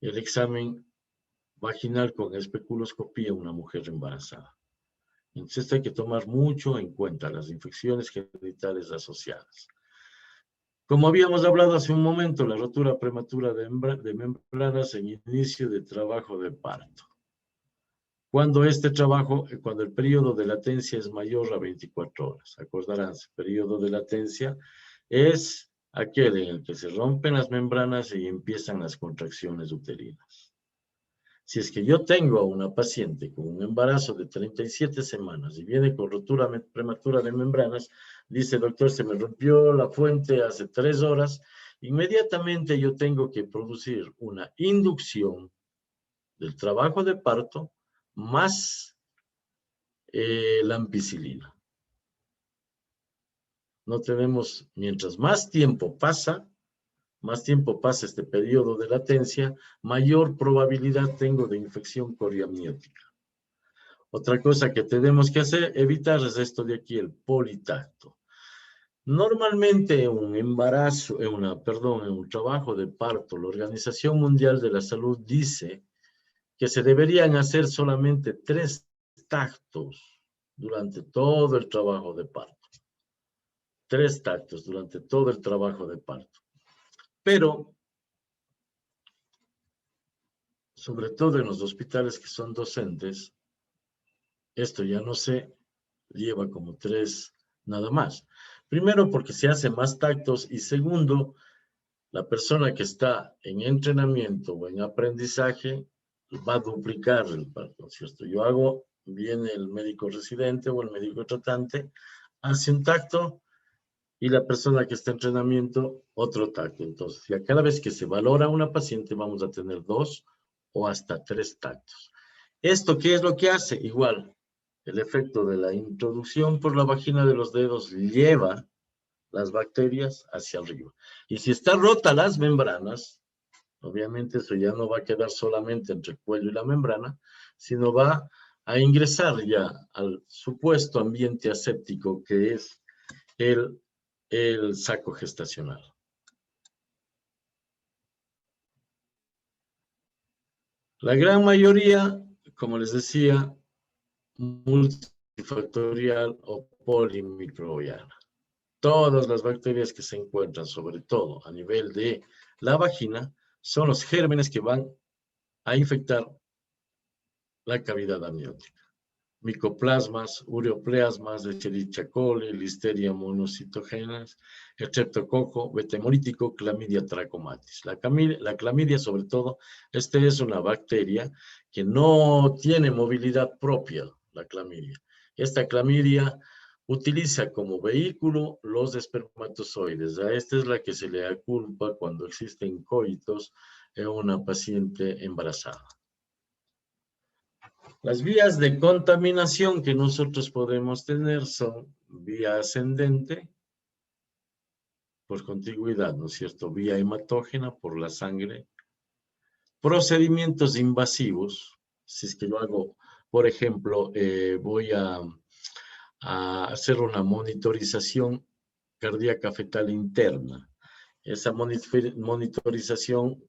el examen vaginal con especuloscopía en una mujer embarazada. Entonces, esto hay que tomar mucho en cuenta las infecciones genitales asociadas. Como habíamos hablado hace un momento, la rotura prematura de membranas en inicio de trabajo de parto. Cuando el periodo de latencia es mayor a 24 horas. Acordarán, el periodo de latencia es aquel en el que se rompen las membranas y empiezan las contracciones uterinas. Si es que yo tengo a una paciente con un embarazo de 37 semanas y viene con rotura prematura de membranas, dice, doctor, se me rompió la fuente hace 3 horas, inmediatamente yo tengo que producir una inducción del trabajo de parto más la ampicilina. No tenemos, mientras más tiempo pasa este periodo de latencia, mayor probabilidad tengo de infección coriamniótica. Otra cosa que tenemos que hacer, evitar es esto de aquí, el politacto. Normalmente en un embarazo, en un trabajo de parto, la Organización Mundial de la Salud dice que se deberían hacer solamente 3 tactos durante todo el trabajo de parto. 3 tactos durante todo el trabajo de parto. Pero, sobre todo en los hospitales que son docentes, esto ya no se lleva como 3 nada más. Primero, porque se hacen más tactos, y segundo, la persona que está en entrenamiento o en aprendizaje va a duplicar el parto, ¿cierto? Viene el médico residente o el médico tratante, hace un tacto, y la persona que está en entrenamiento, otro tacto. Entonces, ya cada vez que se valora a una paciente, vamos a tener 2 o hasta 3 tactos. ¿Esto qué es lo que hace? Igual, el efecto de la introducción por la vagina de los dedos lleva las bacterias hacia arriba. Y si está rota las membranas, obviamente eso ya no va a quedar solamente entre el cuello y la membrana, sino va a ingresar ya al supuesto ambiente aséptico que es el saco gestacional. La gran mayoría, como les decía, multifactorial o polimicrobiana. Todas las bacterias que se encuentran, sobre todo a nivel de la vagina, son los gérmenes que van a infectar la cavidad amniótica. Micoplasmas, ureoplasmas, Escherichia coli, Listeria monocitogenes, Streptococo, beta hemolítico, Clamidia trachomatis. La clamidia, sobre todo, esta es una bacteria que no tiene movilidad propia, la clamidia. Esta clamidia utiliza como vehículo los espermatozoides. A esta es la que se le culpa cuando existen coitos en una paciente embarazada. Las vías de contaminación que nosotros podemos tener son vía ascendente, por contigüidad, ¿no es cierto? Vía hematógena, por la sangre. Procedimientos invasivos, si es que yo hago, por ejemplo, voy a hacer una monitorización cardíaca fetal interna. Esa monitorización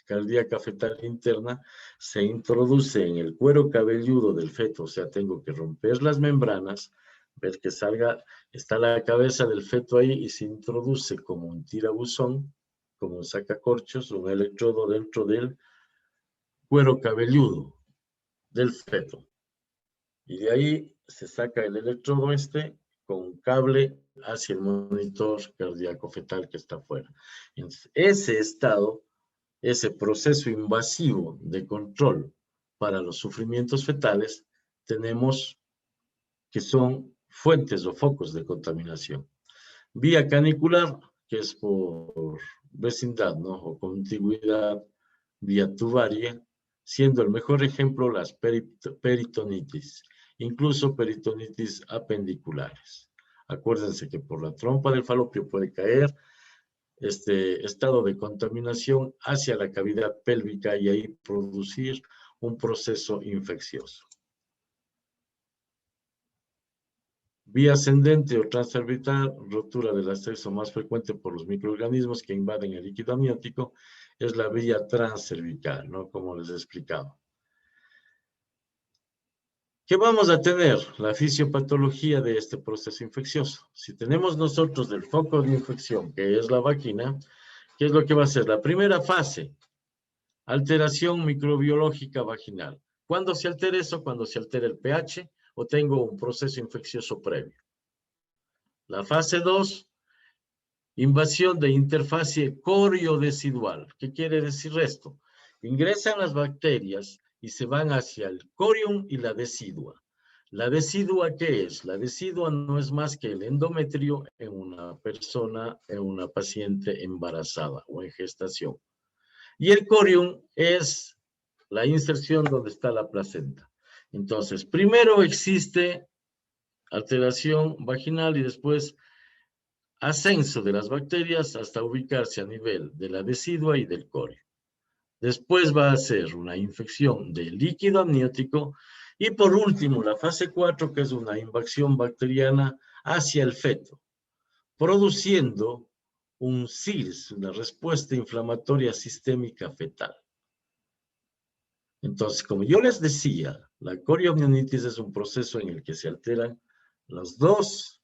cardíaca fetal interna se introduce en el cuero cabelludo del feto, o sea, tengo que romper las membranas, ver que está la cabeza del feto ahí, y se introduce como un tirabuzón, como un sacacorchos, un electrodo dentro del cuero cabelludo del feto. Y de ahí se saca el electrodo con un cable hacia el monitor cardíaco fetal que está afuera. Entonces, ese proceso invasivo de control para los sufrimientos fetales, tenemos que son fuentes o focos de contaminación. Vía canicular, que es por vecindad, ¿no? O contigüidad, vía tubaria, siendo el mejor ejemplo las peritonitis, incluso peritonitis apendiculares. Acuérdense que por la trompa del falopio puede caer este estado de contaminación hacia la cavidad pélvica y ahí producir un proceso infeccioso. Vía ascendente o transorbital, rotura del acceso más frecuente por los microorganismos que invaden el líquido amniótico, es la vía transcervical, ¿no? Como les he explicado. ¿Qué vamos a tener? La fisiopatología de este proceso infeccioso. Si tenemos nosotros el foco de infección, que es la vagina, ¿qué es lo que va a ser? La primera fase, alteración microbiológica vaginal. ¿Cuándo se altera eso? Cuando se altera el pH o tengo un proceso infeccioso previo. La fase 2, invasión de interfase coriodesidual. ¿Qué quiere decir esto? Ingresan las bacterias y se van hacia el corium y la decidua. ¿La decidua qué es? La decidua no es más que el endometrio en una persona, en una paciente embarazada o en gestación. Y el corium es la inserción donde está la placenta. Entonces, primero existe alteración vaginal y después ascenso de las bacterias hasta ubicarse a nivel de la decidua y del corium. Después va a ser una infección del líquido amniótico y por último la fase 4, que es una invasión bacteriana hacia el feto, produciendo un CIRS, una respuesta inflamatoria sistémica fetal. Entonces, como yo les decía, la corioamnionitis es un proceso en el que se alteran los dos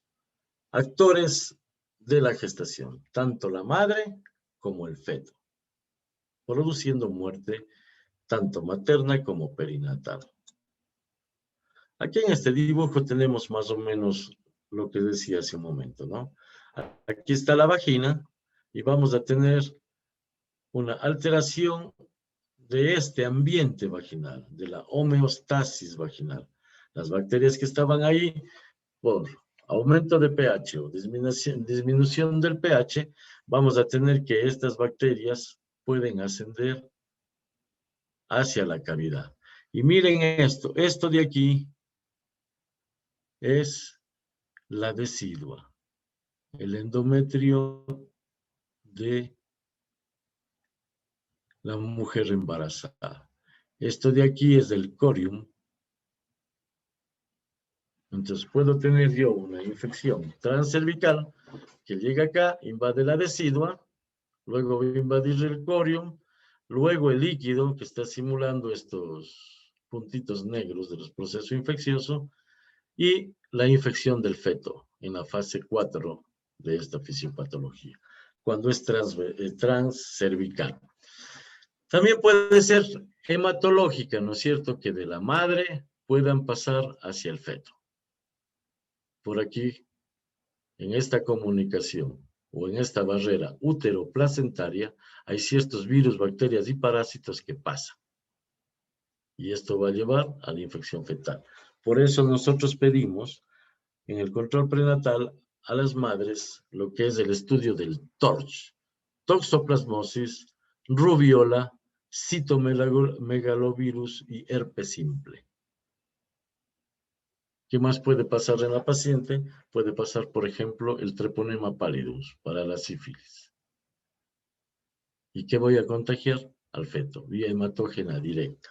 actores de la gestación, tanto la madre como el feto, produciendo muerte tanto materna como perinatal. Aquí en este dibujo tenemos más o menos lo que decía hace un momento, ¿no? Aquí está la vagina y vamos a tener una alteración de este ambiente vaginal, de la homeostasis vaginal. Las bacterias que estaban ahí, por aumento de pH o disminución del pH, vamos a tener que estas bacterias pueden ascender hacia la cavidad. Y miren esto de aquí es la decidua, el endometrio de la mujer embarazada. Esto de aquí es el corium. Entonces puedo tener yo una infección transcervical que llega acá, invade la decidua, luego va a invadir el corium, luego el líquido que está simulando estos puntitos negros de los procesos infecciosos y la infección del feto en la fase 4 de esta fisiopatología, cuando es transcervical. También puede ser hematológica, ¿no es cierto? Que de la madre puedan pasar hacia el feto. Por aquí, en esta comunicación o en esta barrera útero-placentaria, hay ciertos virus, bacterias y parásitos que pasan. Y esto va a llevar a la infección fetal. Por eso nosotros pedimos en el control prenatal a las madres lo que es el estudio del TORCH, toxoplasmosis, rubiola, citomegalovirus y herpes simple. ¿Qué más puede pasar en la paciente? Puede pasar, por ejemplo, el treponema pallidus para la sífilis. ¿Y qué voy a contagiar? Al feto, vía hematógena directa.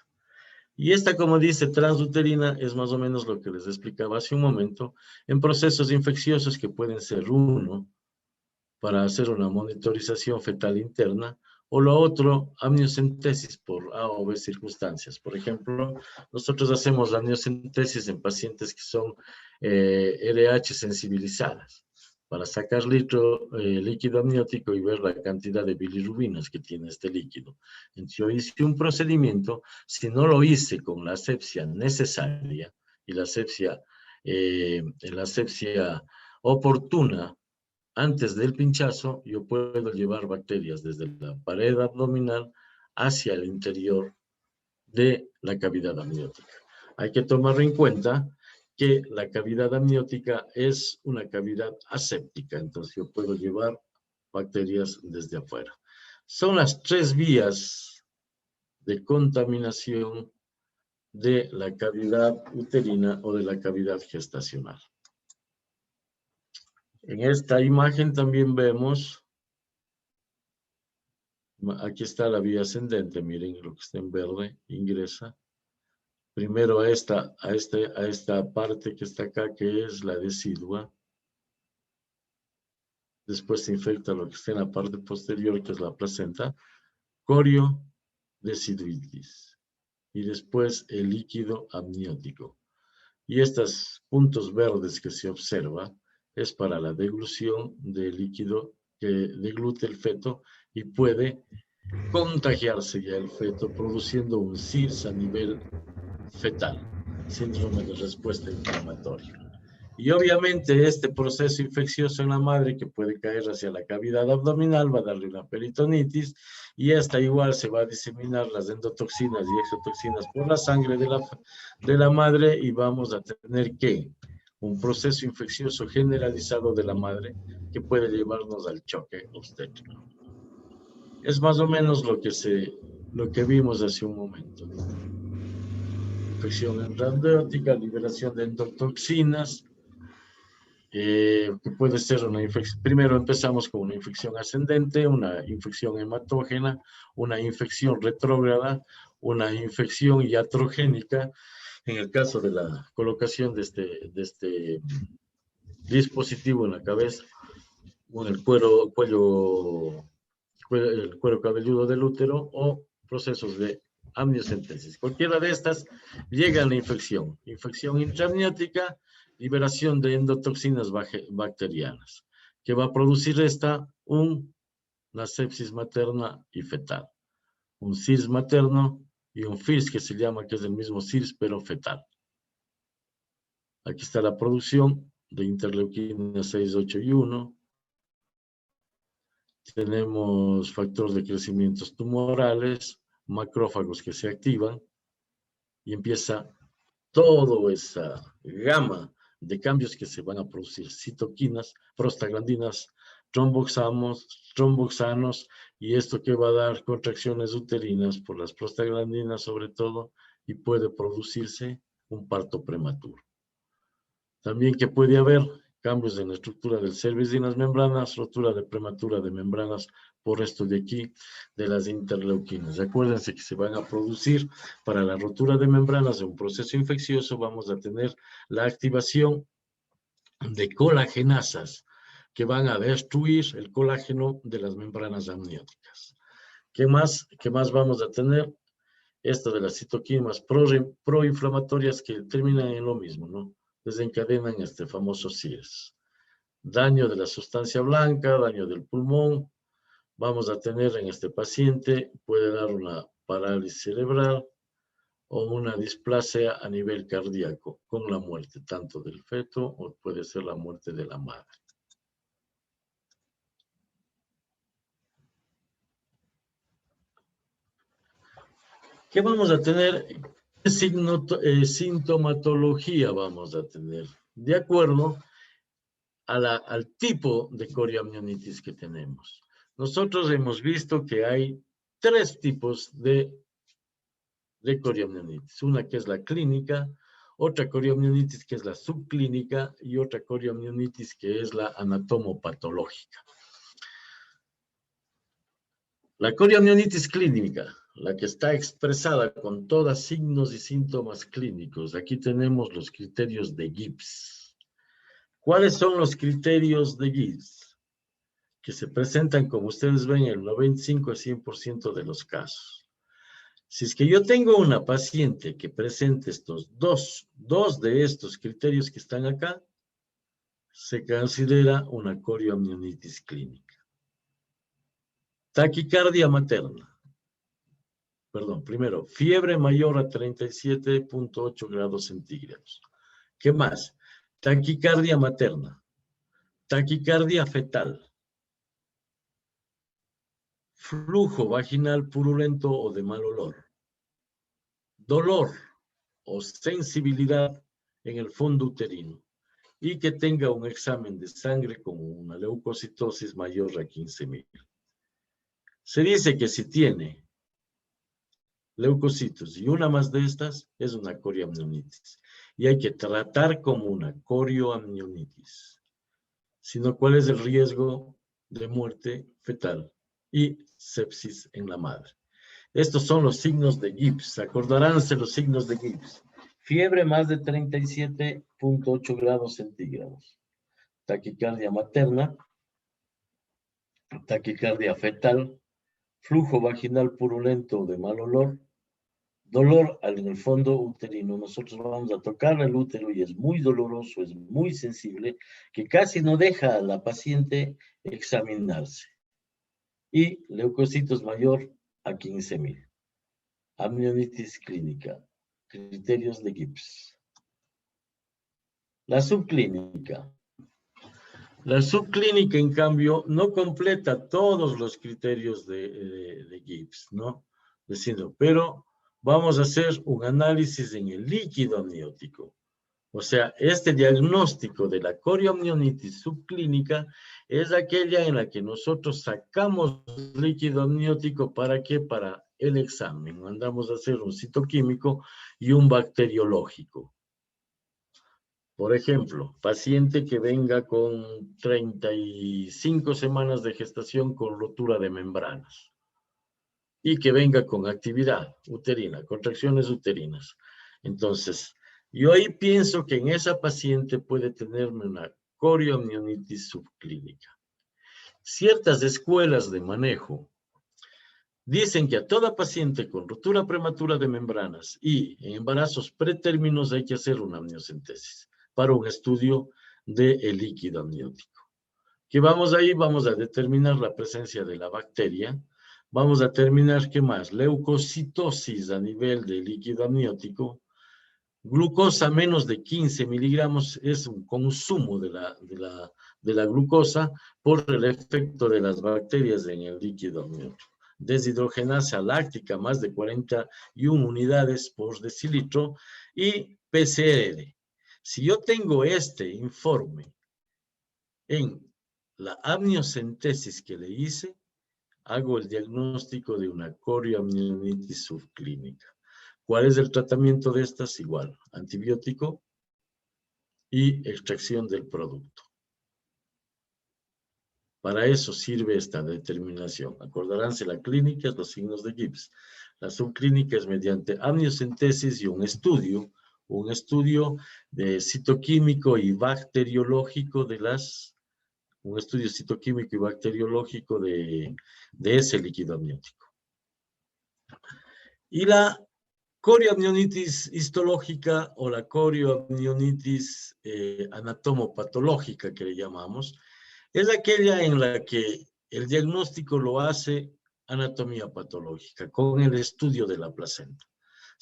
Y esta, como dice, transuterina, es más o menos lo que les explicaba hace un momento, en procesos infecciosos que pueden ser uno, para hacer una monitorización fetal interna, o lo otro, amniocentesis por A o B circunstancias. Por ejemplo, nosotros hacemos la amniocentesis en pacientes que son RH sensibilizadas, para sacar líquido amniótico y ver la cantidad de bilirrubinas que tiene este líquido. Entonces yo hice un procedimiento, si no lo hice con la asepsia necesaria y la asepsia oportuna, antes del pinchazo, yo puedo llevar bacterias desde la pared abdominal hacia el interior de la cavidad amniótica. Hay que tomar en cuenta que la cavidad amniótica es una cavidad aséptica, entonces yo puedo llevar bacterias desde afuera. Son las 3 vías de contaminación de la cavidad uterina o de la cavidad gestacional. En esta imagen también vemos, aquí está la vía ascendente, miren lo que está en verde, ingresa. Primero a esta parte que está acá, que es la decidua. Después se infecta lo que está en la parte posterior, que es la placenta, coriodeciduitis. Y después el líquido amniótico. Y estos puntos verdes que se observa es para la deglución del líquido que deglute el feto y puede contagiarse ya el feto produciendo un CIRS a nivel fetal, síndrome de respuesta inflamatoria. Y obviamente este proceso infeccioso en la madre que puede caer hacia la cavidad abdominal va a darle una peritonitis y esta igual se va a diseminar las endotoxinas y exotoxinas por la sangre de la madre y vamos a tener que un proceso infeccioso generalizado de la madre que puede llevarnos al choque obstétrico. Es más o menos lo que vimos hace un momento, ¿no? Infección endometriótica, liberación de endotoxinas, que puede ser una infección. Primero empezamos con una infección ascendente, una infección hematógena, una infección retrógrada, una infección iatrogénica. En el caso de la colocación de este dispositivo en la cabeza, con el cuero cabelludo del útero o procesos de amniocentesis. Cualquiera de estas llega a la infección. Infección intraamniótica, liberación de endotoxinas bacterianas, que va a producir una sepsis materna y fetal, un CIRS materno y un FIRS que se llama, que es el mismo CIRS pero fetal. Aquí está la producción de interleuquina 6, 8 y 1. Tenemos factores de crecimientos tumorales, macrófagos que se activan y empieza toda esa gama de cambios que se van a producir, citoquinas, prostaglandinas, tromboxanos, y esto que va a dar contracciones uterinas por las prostaglandinas sobre todo, y puede producirse un parto prematuro. También que puede haber cambios en la estructura del cervix y en las membranas, rotura prematura de membranas por esto de aquí, de las interleuquinas. Acuérdense que se van a producir para la rotura de membranas de un proceso infeccioso, vamos a tener la activación de colagenasas que van a destruir el colágeno de las membranas amnióticas. ¿Qué más vamos a tener? Esto de las citoquinas proinflamatorias que terminan en lo mismo, ¿no? Desencadenan este famoso CIRS. Daño de la sustancia blanca, daño del pulmón. Vamos a tener en este paciente, puede dar una parálisis cerebral o una displasia a nivel cardíaco con la muerte tanto del feto o puede ser la muerte de la madre. ¿Qué vamos a tener? ¿Qué sintomatología vamos a tener? De acuerdo al tipo de corioamnionitis que tenemos. Nosotros hemos visto que hay 3 tipos de corioamnionitis. Una que es la clínica, otra corioamnionitis que es la subclínica y otra corioamnionitis que es la anatomopatológica. La corioamnionitis clínica, la que está expresada con todos signos y síntomas clínicos. Aquí tenemos los criterios de Gibbs. ¿Cuáles son los criterios de Gibbs? Que se presentan, como ustedes ven, en el 95 a 100% de los casos. Si es que yo tengo una paciente que presente estos dos de estos criterios que están acá, se considera una corioamnionitis clínica. Taquicardia materna. Perdón, primero, fiebre mayor a 37.8 grados centígrados. ¿Qué más? Taquicardia materna. Taquicardia fetal. Flujo vaginal purulento o de mal olor. Dolor o sensibilidad en el fondo uterino. Y que tenga un examen de sangre con una leucocitosis mayor a 15.000. Se dice que si tiene leucocitos y una más de estas, es una corioamnionitis. Y hay que tratar como una corioamnionitis. Sino, ¿cuál es el riesgo de muerte fetal y sepsis en la madre? Estos son los signos de Gibbs. Acordaránse los signos de Gibbs. Fiebre más de 37.8 grados centígrados. Taquicardia materna. Taquicardia fetal. Flujo vaginal purulento de mal olor. Dolor en el fondo uterino. Nosotros vamos a tocar el útero y es muy doloroso, es muy sensible, que casi no deja a la paciente examinarse. Y leucocitos mayor a 15.000. Amnionitis clínica. Criterios de Gibbs. La subclínica. La subclínica, en cambio, no completa todos los criterios de Gibbs, ¿no? Pero vamos a hacer un análisis en el líquido amniótico. O sea, este diagnóstico de la corioamnionitis subclínica es aquella en la que nosotros sacamos líquido amniótico, ¿para qué? Para el examen. Mandamos a hacer un citoquímico y un bacteriológico. Por ejemplo, paciente que venga con 35 semanas de gestación con rotura de membranas y que venga con actividad uterina, contracciones uterinas. Entonces, yo ahí pienso que en esa paciente puede tenerme una corioamnionitis subclínica. Ciertas escuelas de manejo dicen que a toda paciente con rotura prematura de membranas y en embarazos pretérminos hay que hacer una amniocentesis para un estudio del líquido amniótico. ¿Qué vamos ahí? Vamos a determinar la presencia de la bacteria. Vamos a determinar, ¿qué más? Leucocitosis a nivel de líquido amniótico. Glucosa menos de 15 miligramos es un consumo de la glucosa por el efecto de las bacterias en el líquido amniótico. Deshidrogenasa láctica más de 41 unidades por decilitro y PCR. Si yo tengo este informe en la amniocentesis que le hice, hago el diagnóstico de una corioamnionitis subclínica. ¿Cuál es el tratamiento de estas? Igual, antibiótico y extracción del producto. Para eso sirve esta determinación. Acordaránse, la clínica es los signos de Gibbs. La subclínica es mediante amniocentesis y un estudio de citoquímico y bacteriológico un estudio citoquímico y bacteriológico de ese líquido amniótico. Y la corioamnionitis histológica o la corioamnionitis anatomopatológica que le llamamos, es aquella en la que el diagnóstico lo hace anatomía patológica con el estudio de la placenta.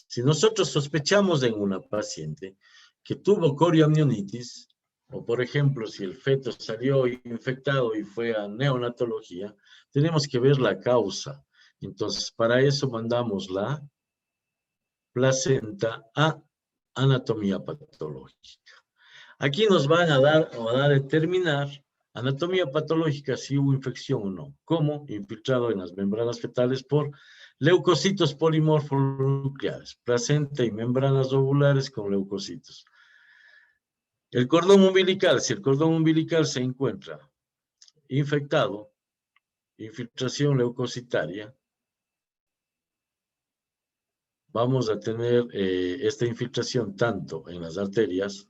Si nosotros sospechamos en una paciente que tuvo corioamnionitis, o por ejemplo, si el feto salió infectado y fue a neonatología, tenemos que ver la causa. Entonces, para eso mandamos la placenta a anatomía patológica. Aquí nos van a dar o a determinar anatomía patológica si hubo infección o no. ¿Cómo? Infiltrado en las membranas fetales por leucocitos polimorfos nucleares, placenta y membranas ovulares con leucocitos. El cordón umbilical, si el cordón umbilical se encuentra infectado, infiltración leucocitaria, vamos a tener esta infiltración tanto en las arterias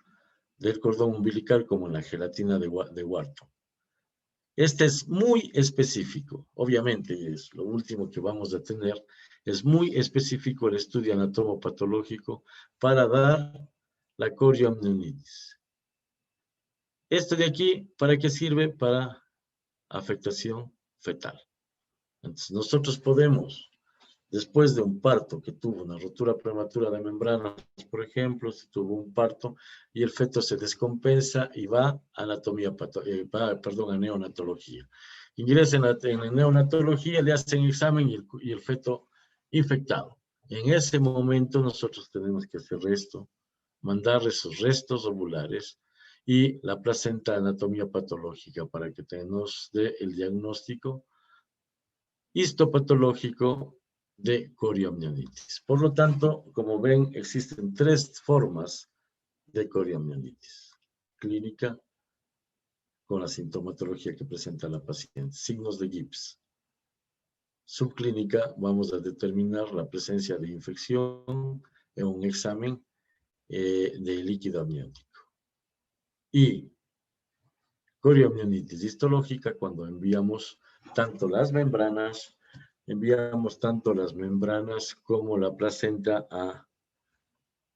del cordón umbilical como en la gelatina de Wharton. Este es muy específico, obviamente, y es lo último que vamos a tener, es muy específico el estudio anatomopatológico para dar la corioamnionitis. Esto de aquí, ¿para qué sirve? Para afectación fetal. Entonces, nosotros podemos, después de un parto que tuvo una rotura prematura de membranas, por ejemplo, si tuvo un parto y el feto se descompensa y va a neonatología. Ingresa en neonatología, le hacen examen y el feto infectado. En ese momento nosotros tenemos que hacer esto, mandar esos restos ovulares y la placenta anatomía patológica para que nos dé el diagnóstico histopatológico de corioamnionitis. Por lo tanto, como ven, existen tres formas de corioamnionitis. Clínica, con la sintomatología que presenta la paciente. Signos de Gibbs. Subclínica, vamos a determinar la presencia de infección en un examen de líquido amniótico. Y corioamnionitis histológica, cuando enviamos tanto las membranas como la placenta a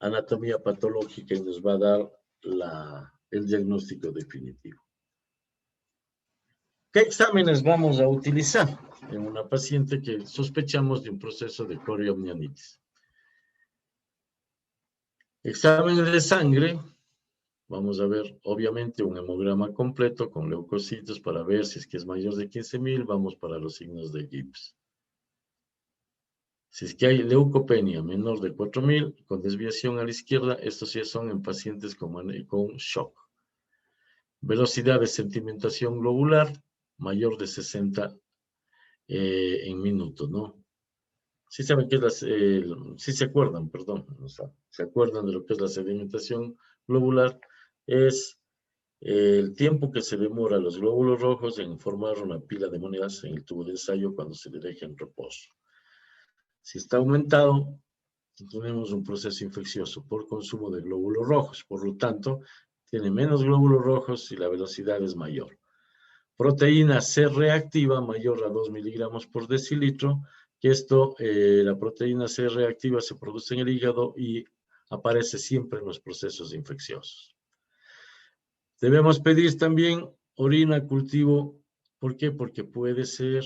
anatomía patológica y nos va a dar el diagnóstico definitivo. ¿Qué exámenes vamos a utilizar en una paciente que sospechamos de un proceso de corioamnionitis? Exámenes de sangre, Vamos a ver, obviamente, un hemograma completo con leucocitos para ver si es que es mayor de 15.000, vamos para los signos de Gibbs. Si es que hay leucopenia menor de 4.000, con desviación a la izquierda, estos ya son en pacientes con shock. Velocidad de sedimentación globular mayor de 60 en minutos, ¿no? Sí saben qué es sí se acuerdan, perdón, o sea, se acuerdan de lo que es la sedimentación globular, es el tiempo que se demora los glóbulos rojos en formar una pila de monedas en el tubo de ensayo cuando se le deja en reposo. Si está aumentado, tenemos un proceso infeccioso por consumo de glóbulos rojos, por lo tanto, tiene menos glóbulos rojos y la velocidad es mayor. Proteína C reactiva mayor a 2 miligramos por decilitro, que esto, la proteína C reactiva se produce en el hígado y aparece siempre en los procesos infecciosos. Debemos pedir también orina cultivo. ¿Por qué? Porque puede ser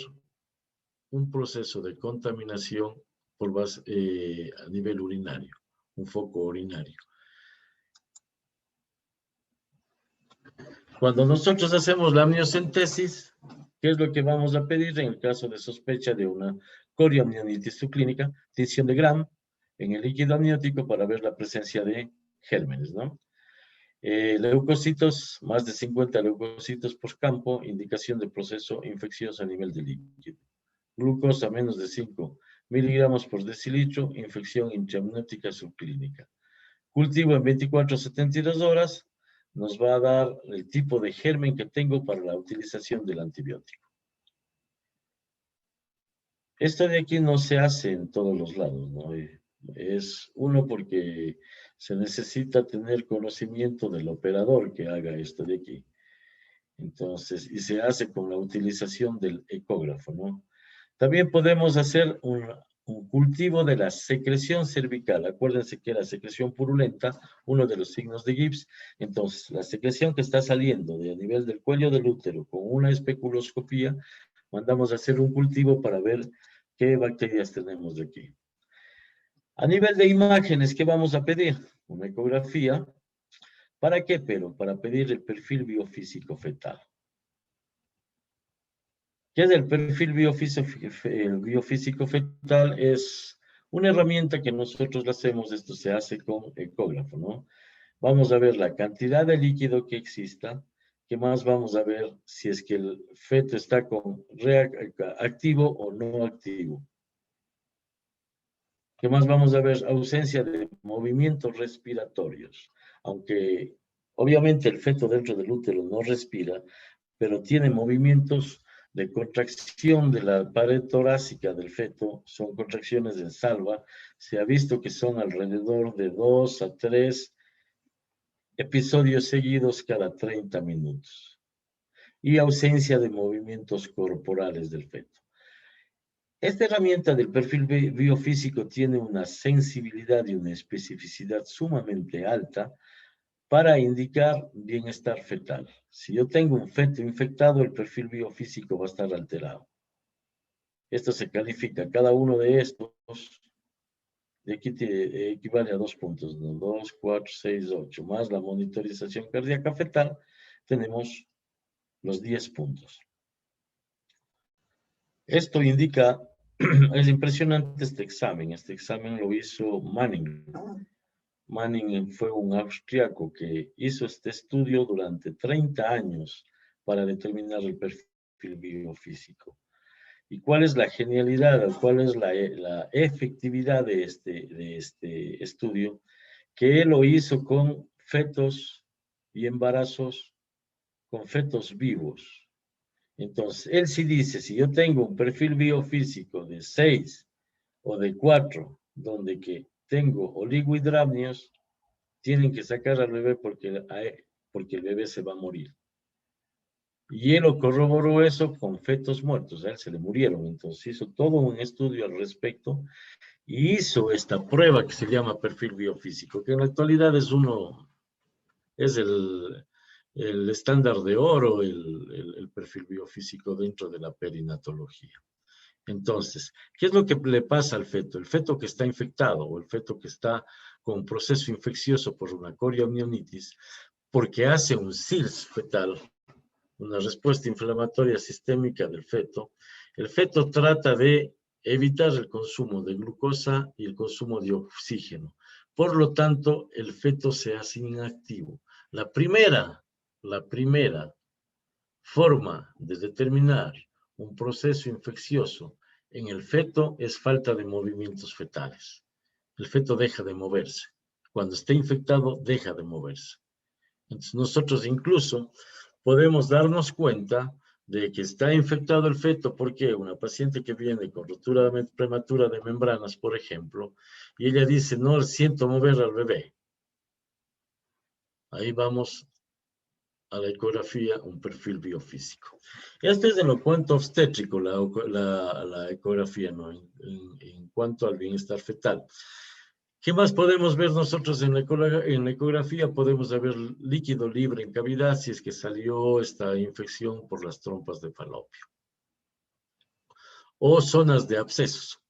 un proceso de contaminación por a nivel urinario, un foco urinario. Cuando nosotros hacemos la amniocentesis, ¿qué es lo que vamos a pedir en el caso de sospecha de una corioamnionitis subclínica? Tinción de Gram en el líquido amniótico para ver la presencia de gérmenes, ¿no? Leucocitos, más de 50 leucocitos por campo, indicación de proceso infeccioso a nivel de líquido. Glucosa menos de 5 miligramos por decilitro, infección intraamniótica subclínica. Cultivo en 24 a 72 horas, nos va a dar el tipo de germen que tengo para la utilización del antibiótico. Esto de aquí no se hace en todos los lados, ¿no? Es uno porque se necesita tener conocimiento del operador que haga esto de aquí. Entonces, y se hace con la utilización del ecógrafo, ¿no? También podemos hacer un cultivo de la secreción cervical. Acuérdense que la secreción purulenta, uno de los signos de Gibbs. Entonces, la secreción que está saliendo de a nivel del cuello del útero con una especuloscopía, mandamos a hacer un cultivo para ver qué bacterias tenemos de aquí. A nivel de imágenes, ¿qué vamos a pedir? Una ecografía. ¿Para qué? Pero para pedir el perfil biofísico fetal. ¿Qué es el perfil biofísico fetal? Es una herramienta que nosotros la hacemos, esto se hace con ecógrafo, ¿no? Vamos a ver la cantidad de líquido que exista. ¿Qué más vamos a ver? Si es que el feto está activo o no activo. ¿Qué más vamos a ver? Ausencia de movimientos respiratorios. Aunque obviamente el feto dentro del útero no respira, pero tiene movimientos de contracción de la pared torácica del feto, son contracciones en salva. Se ha visto que son alrededor de 2 a 3 episodios seguidos cada 30 minutos. Y ausencia de movimientos corporales del feto. Esta herramienta del perfil biofísico tiene una sensibilidad y una especificidad sumamente alta para indicar bienestar fetal. Si yo tengo un feto infectado, el perfil biofísico va a estar alterado. Esto se califica, cada uno de estos, de aquí equivale a 2 puntos, ¿no? 2, 4, 6, 8, más la monitorización cardíaca fetal, tenemos los 10 puntos. Esto indica, es impresionante este examen lo hizo Manning. Manning fue un austriaco que hizo este estudio durante 30 años para determinar el perfil biofísico. ¿Y cuál es la genialidad, cuál es la efectividad de este estudio? Que él lo hizo con fetos y embarazos, con fetos vivos. Entonces, él sí dice, si yo tengo un perfil biofísico de 6 o de 4, donde que tengo oligohidramnios, tienen que sacar al bebé porque el bebé se va a morir. Y él lo corroboró eso con fetos muertos, a él se le murieron, entonces hizo todo un estudio al respecto y hizo esta prueba que se llama perfil biofísico, que en la actualidad es el estándar de oro, el perfil biofísico dentro de la perinatología. Entonces, ¿qué es lo que le pasa al feto? El feto que está infectado o el feto que está con un proceso infeccioso por una corioamnionitis porque hace un SIRS fetal, una respuesta inflamatoria sistémica del feto. El feto trata de evitar el consumo de glucosa y el consumo de oxígeno. Por lo tanto, el feto se hace inactivo. La primera forma de determinar un proceso infeccioso en el feto es falta de movimientos fetales. El feto deja de moverse. Cuando está infectado, deja de moverse. Entonces, nosotros incluso podemos darnos cuenta de que está infectado el feto porque una paciente que viene con ruptura prematura de membranas, por ejemplo, y ella dice, no siento mover al bebé. Ahí vamos a la ecografía, un perfil biofísico. Este es en lo cuanto obstétrico, la ecografía, ¿no? En cuanto al bienestar fetal. ¿Qué más podemos ver nosotros en la ecografía? Podemos ver líquido libre en cavidad si es que salió esta infección por las trompas de falopio. O zonas de abscesos.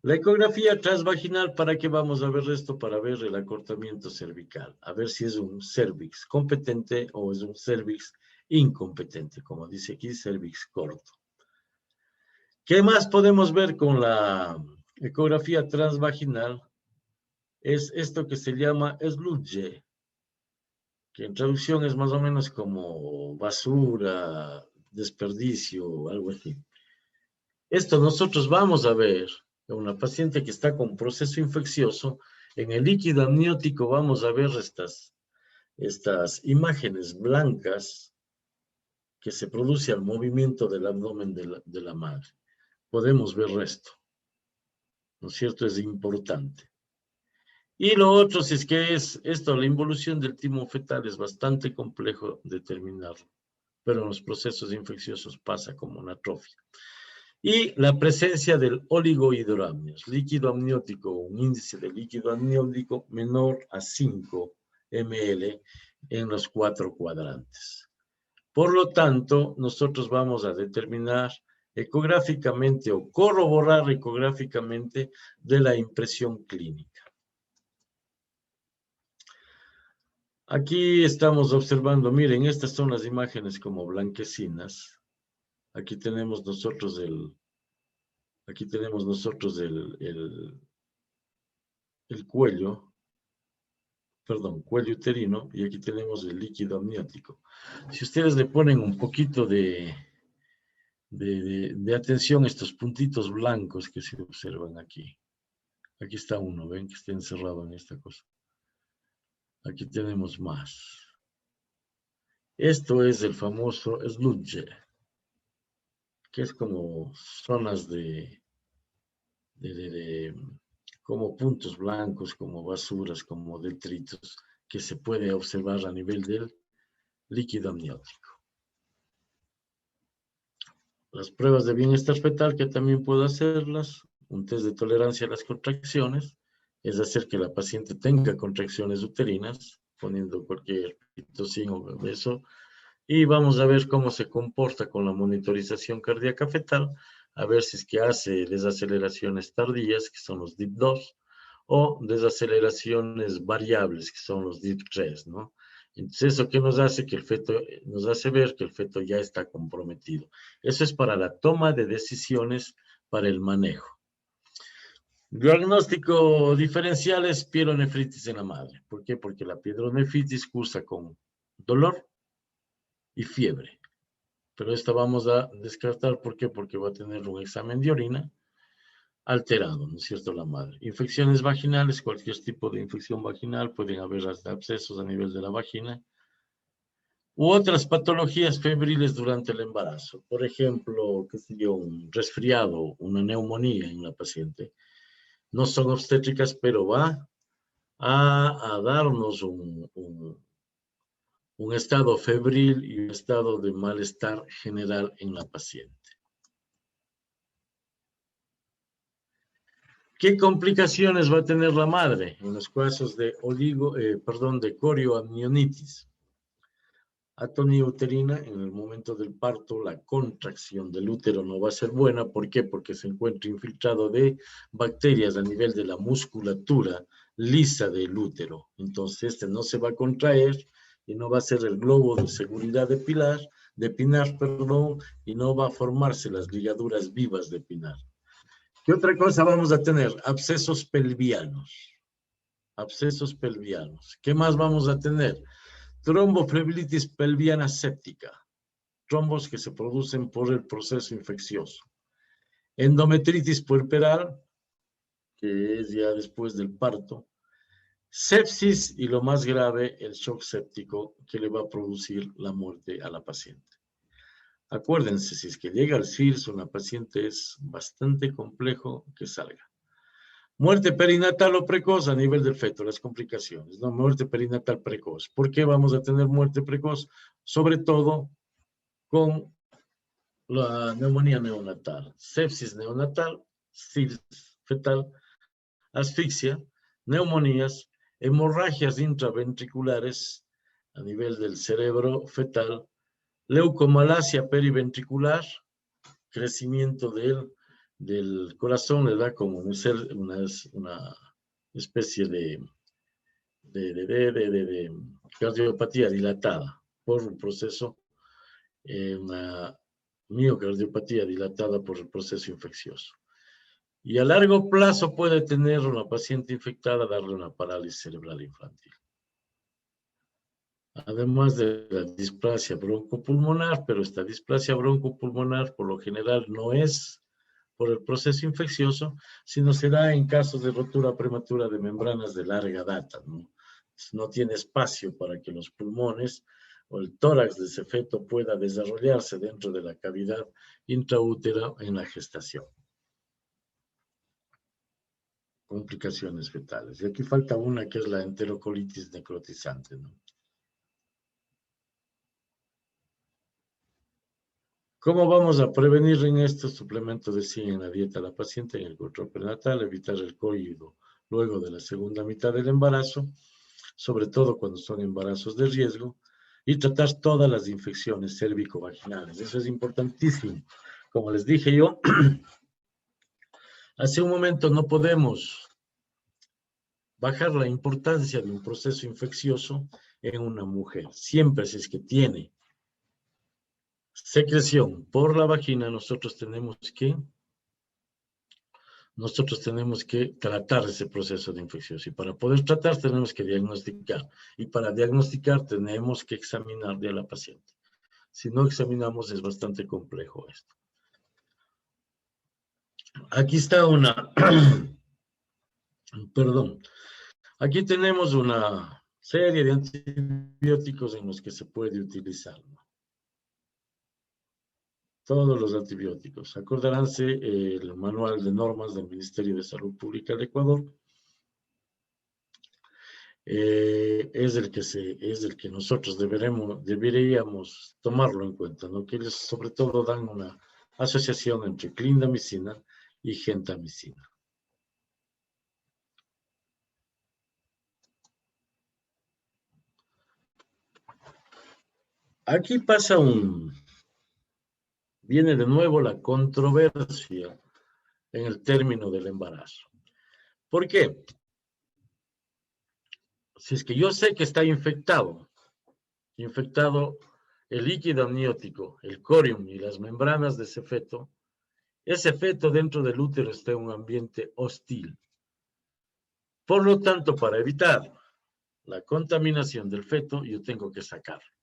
La ecografía transvaginal, ¿para qué vamos a ver esto? Para ver el acortamiento cervical. A ver si es un cervix competente o es un cervix incompetente. Como dice aquí, cervix corto. ¿Qué más podemos ver con la ecografía transvaginal? Es esto que se llama sludge, que en traducción es más o menos como basura, desperdicio, algo así. Esto nosotros vamos a ver en una paciente que está con proceso infeccioso. En el líquido amniótico vamos a ver estas imágenes blancas que se produce al movimiento del abdomen de la madre. Podemos ver esto, ¿no es cierto? Es importante. Y lo otro, si es que es esto, la involución del timo fetal es bastante complejo determinarlo, pero en los procesos infecciosos pasa como una atrofia. Y la presencia del oligohidroamnios, líquido amniótico, un índice de líquido amniótico menor a 5 ml en los 4 cuadrantes. Por lo tanto, nosotros vamos a determinar ecográficamente o corroborar ecográficamente de la impresión clínica. Aquí estamos observando, miren, estas son las imágenes como blanquecinas. Aquí tenemos nosotros el cuello, cuello uterino, y aquí tenemos el líquido amniótico. Si ustedes le ponen un poquito de atención a estos puntitos blancos que se observan aquí. Aquí está uno, ven que está encerrado en esta cosa. Aquí tenemos más. Esto es el famoso sludge, que es como zonas como puntos blancos, como basuras, como detritos, que se puede observar a nivel del líquido amniótico. Las pruebas de bienestar fetal, que también puedo hacerlas, un test de tolerancia a las contracciones, es hacer que la paciente tenga contracciones uterinas, poniendo cualquier pitocin o beso, y vamos a ver cómo se comporta con la monitorización cardíaca fetal, a ver si es que hace desaceleraciones tardías, que son los DIP2, o desaceleraciones variables, que son los DIP3, ¿no? Entonces, ¿eso qué nos hace? Que el feto, nos hace ver que el feto ya está comprometido. Eso es para la toma de decisiones, para el manejo. Diagnóstico diferencial es pielonefritis en la madre. ¿Por qué? Porque la pielonefritis cursa con dolor y fiebre. Pero esta vamos a descartar, ¿por qué? Porque va a tener un examen de orina alterado, ¿no es cierto? La madre. Infecciones vaginales, cualquier tipo de infección vaginal, pueden haber hasta abscesos a nivel de la vagina, u otras patologías febriles durante el embarazo. Por ejemplo, qué sé yo, un resfriado, una neumonía en la paciente. No son obstétricas, pero va a darnos un estado febril y un estado de malestar general en la paciente. ¿Qué complicaciones va a tener la madre en los casos de corioamnionitis? atonía uterina, en el momento del parto, la contracción del útero no va a ser buena. ¿Por qué? Porque se encuentra infiltrado de bacterias a nivel de la musculatura lisa del útero. Entonces, este no se va a contraer y no va a ser el globo de seguridad de pinar, y no va a formarse las ligaduras vivas de pinar. ¿Qué otra cosa vamos a tener? Abscesos pelvianos. Abscesos pelvianos. ¿Qué más vamos a tener? Tromboflebitis pelviana séptica, trombos que se producen por el proceso infeccioso. Endometritis puerperal, que es ya después del parto. Sepsis y lo más grave, el shock séptico, que le va a producir la muerte a la paciente. Acuérdense, si es que llega al CIRS, una paciente es bastante complejo que salga. Muerte perinatal o precoz a nivel del feto, las complicaciones, ¿no? Muerte perinatal precoz. ¿Por qué vamos a tener muerte precoz? Sobre todo con la neumonía neonatal, sepsis neonatal, SIRS fetal, asfixia, neumonías, hemorragias intraventriculares a nivel del cerebro fetal, leucomalacia periventricular, crecimiento del corazón, le da como una especie de cardiopatía dilatada por un proceso, una miocardiopatía dilatada por el proceso infeccioso. Y a largo plazo puede tener una paciente infectada, darle una parálisis cerebral infantil. Además de la displasia broncopulmonar, pero esta displasia broncopulmonar por lo general no es por el proceso infeccioso, sino se da en casos de rotura prematura de membranas de larga data, ¿no? No tiene espacio para que los pulmones o el tórax de ese feto pueda desarrollarse dentro de la cavidad intraútera en la gestación. Complicaciones fetales. Y aquí falta una que es la enterocolitis necrotizante, ¿no? ¿Cómo vamos a prevenir en esto? Suplemento de zinc en la dieta de la paciente, en el control prenatal, evitar el cólido luego de la segunda mitad del embarazo, sobre todo cuando son embarazos de riesgo, y tratar todas las infecciones cérvico-vaginales. Eso es importantísimo. Como les dije yo, hace un momento no podemos bajar la importancia de un proceso infeccioso en una mujer. Siempre, si es que tiene secreción por la vagina, nosotros tenemos que tratar ese proceso de infección. Y para poder tratar tenemos que diagnosticar. Y para diagnosticar tenemos que examinar a la paciente. Si no examinamos es bastante complejo esto. Aquí está perdón. Aquí tenemos una serie de antibióticos en los que se puede utilizar, ¿no? Todos los antibióticos. Acordaránse el manual de normas del Ministerio de Salud Pública de Ecuador. Es el que nosotros deberíamos tomarlo en cuenta, ¿no? Que ellos sobre todo dan una asociación entre clindamicina y gentamicina. Aquí viene de nuevo la controversia en el término del embarazo. ¿Por qué? Si es que yo sé que está infectado el líquido amniótico, el corium y las membranas de ese feto dentro del útero está en un ambiente hostil. Por lo tanto, para evitar la contaminación del feto, yo tengo que sacarlo.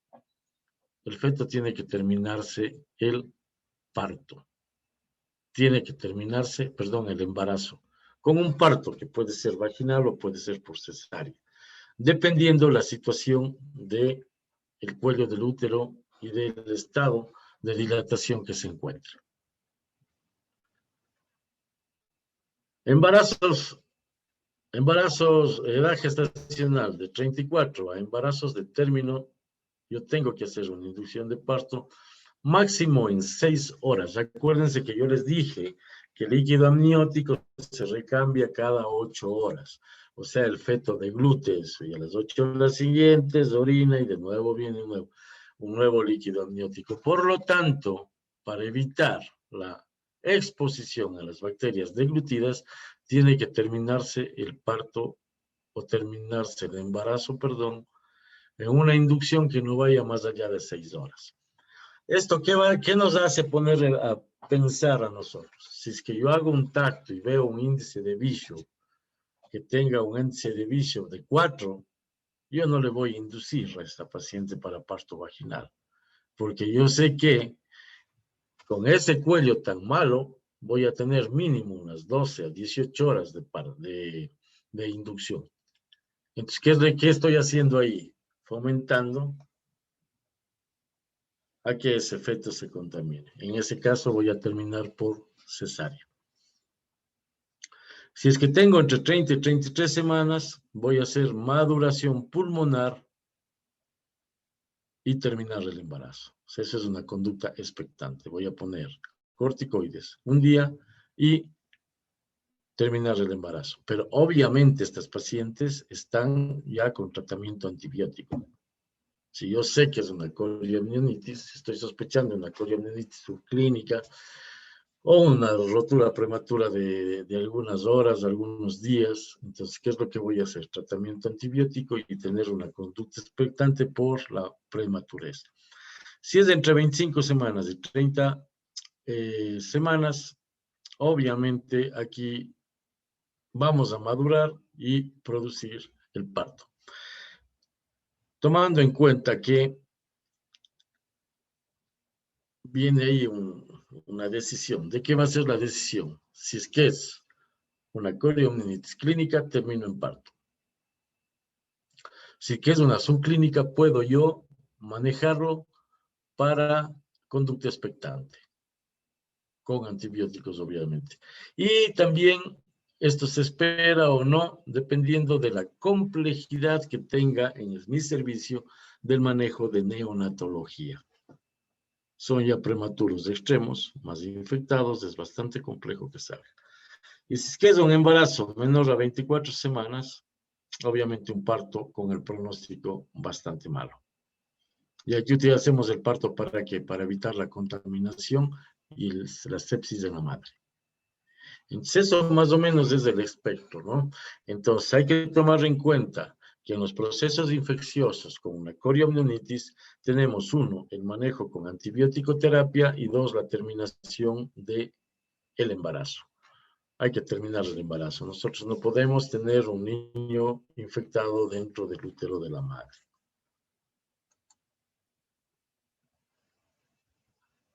El feto tiene que terminarse el parto. Tiene que terminarse, el embarazo, con un parto que puede ser vaginal o puede ser por cesárea, dependiendo la situación del cuello del útero y del estado de dilatación que se encuentra. Embarazos, edad gestacional de 34 a embarazos de término, yo tengo que hacer una inducción de parto máximo en 6 horas. Acuérdense que yo les dije que el líquido amniótico se recambia cada 8 horas. O sea, el feto de glúteos y a las 8 horas siguientes orina y de nuevo viene nuevo. un nuevo líquido amniótico. Por lo tanto, para evitar la exposición a las bacterias deglutidas, tiene que terminarse el parto o terminarse el embarazo, perdón, en una inducción que no vaya más allá de 6 horas. ¿Esto qué nos hace poner a pensar a nosotros? Si es que yo hago un tacto y veo un índice de Bishop que tenga un índice de Bishop de 4, yo no le voy a inducir a esta paciente para parto vaginal, porque yo sé que con ese cuello tan malo voy a tener mínimo unas 12 a 18 horas de inducción. Entonces, ¿qué estoy haciendo ahí? Fomentando a que ese feto se contamine. En ese caso voy a terminar por cesárea. Si es que tengo entre 30 y 33 semanas, voy a hacer maduración pulmonar y terminar el embarazo. O sea, esa es una conducta expectante. Voy a poner corticoides un día y terminar el embarazo. Pero obviamente estas pacientes están ya con tratamiento antibiótico. Si yo sé que es una corioamnionitis, estoy sospechando una corioamnionitis subclínica o una rotura prematura de algunas horas, algunos días, entonces, ¿qué es lo que voy a hacer? Tratamiento antibiótico y tener una conducta expectante por la prematurez. Si es de entre 25 semanas y 30 semanas, obviamente aquí vamos a madurar y producir el parto. Tomando en cuenta que viene ahí una decisión. ¿De qué va a ser la decisión? Si es que es una corioamnionitis clínica, termino en parto. Si es que es una subclínica, puedo yo manejarlo para conducta expectante, con antibióticos, obviamente. Y también esto se espera o no, dependiendo de la complejidad que tenga en mi servicio del manejo de neonatología. Son ya prematuros extremos, más infectados, es bastante complejo que salga. Y si es que es un embarazo menor a 24 semanas, obviamente un parto con el pronóstico bastante malo. Y aquí utilizamos el parto ¿para qué? Para evitar la contaminación y la sepsis de la madre. Entonces eso más o menos es el espectro, ¿no? Entonces hay que tomar en cuenta que en los procesos infecciosos con una corioamnionitis tenemos 1, el manejo con antibiótico terapia y 2, la terminación del embarazo. Hay que terminar el embarazo. Nosotros no podemos tener un niño infectado dentro del útero de la madre.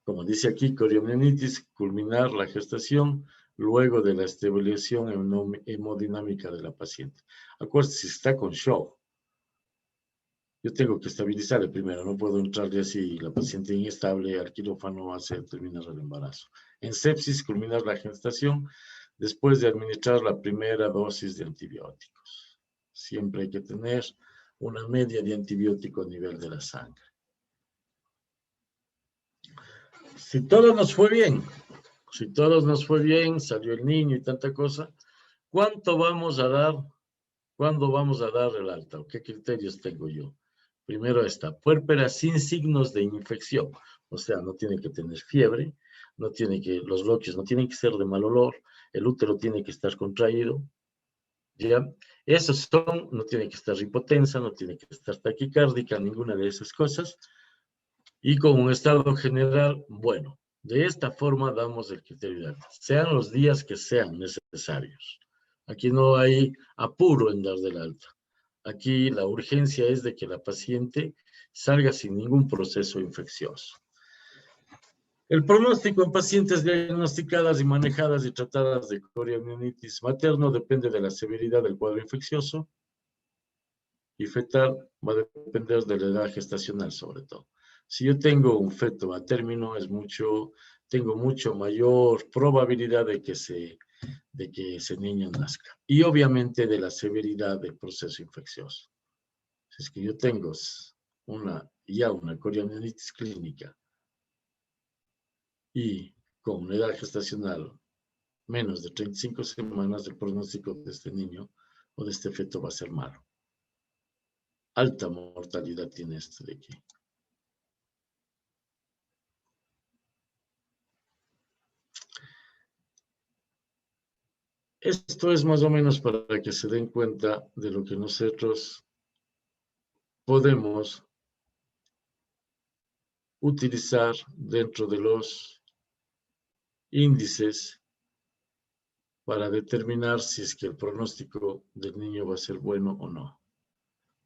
Como dice aquí, corioamnionitis, culminar la gestación luego de la estabilización hemodinámica de la paciente. Acuérdense, si está con shock, yo tengo que estabilizarle primero, no puedo entrarle así, la paciente inestable al quirófano hace terminar el embarazo. En sepsis, culminar la gestación después de administrar la primera dosis de antibióticos. Siempre hay que tener una media de antibiótico a nivel de la sangre. Si todo nos fue bien, salió el niño y tanta cosa, ¿cuánto vamos a dar? ¿Cuándo vamos a dar el alta? ¿Qué criterios tengo yo? Primero está, puérpera sin signos de infección, o sea, no tiene que tener fiebre, los bloques no tienen que ser de mal olor, el útero tiene que estar contraído, ¿ya? No tiene que estar hipotensa, no tiene que estar taquicárdica, ninguna de esas cosas, y con un estado general bueno. De esta forma damos el criterio de alta, sean los días que sean necesarios. Aquí no hay apuro en dar del alta. Aquí la urgencia es de que la paciente salga sin ningún proceso infeccioso. El pronóstico en pacientes diagnosticadas y manejadas y tratadas de corioamnionitis materno depende de la severidad del cuadro infeccioso y fetal va a depender de la edad gestacional sobre todo. Si yo tengo un feto a término, tengo mucho mayor probabilidad de que ese niño nazca. Y obviamente de la severidad del proceso infeccioso. Si es que yo tengo una corioamnionitis clínica y con una edad gestacional menos de 35 semanas, el pronóstico de este niño o de este feto va a ser malo. Alta mortalidad tiene esto de aquí. Esto es más o menos para que se den cuenta de lo que nosotros podemos utilizar dentro de los índices para determinar si es que el pronóstico del niño va a ser bueno o no.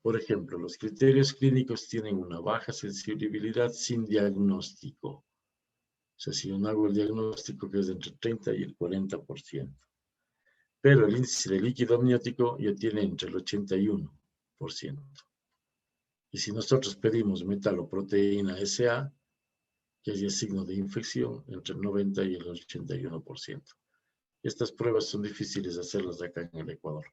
Por ejemplo, los criterios clínicos tienen una baja sensibilidad sin diagnóstico. O sea, si yo no hago el diagnóstico, que es entre 30 y el 40%. Pero el índice de líquido amniótico ya tiene entre el 81%. Y si nosotros pedimos metaloproteína SA, que es el signo de infección, entre el 90 y el 81%. Estas pruebas son difíciles de hacerlas acá en el Ecuador.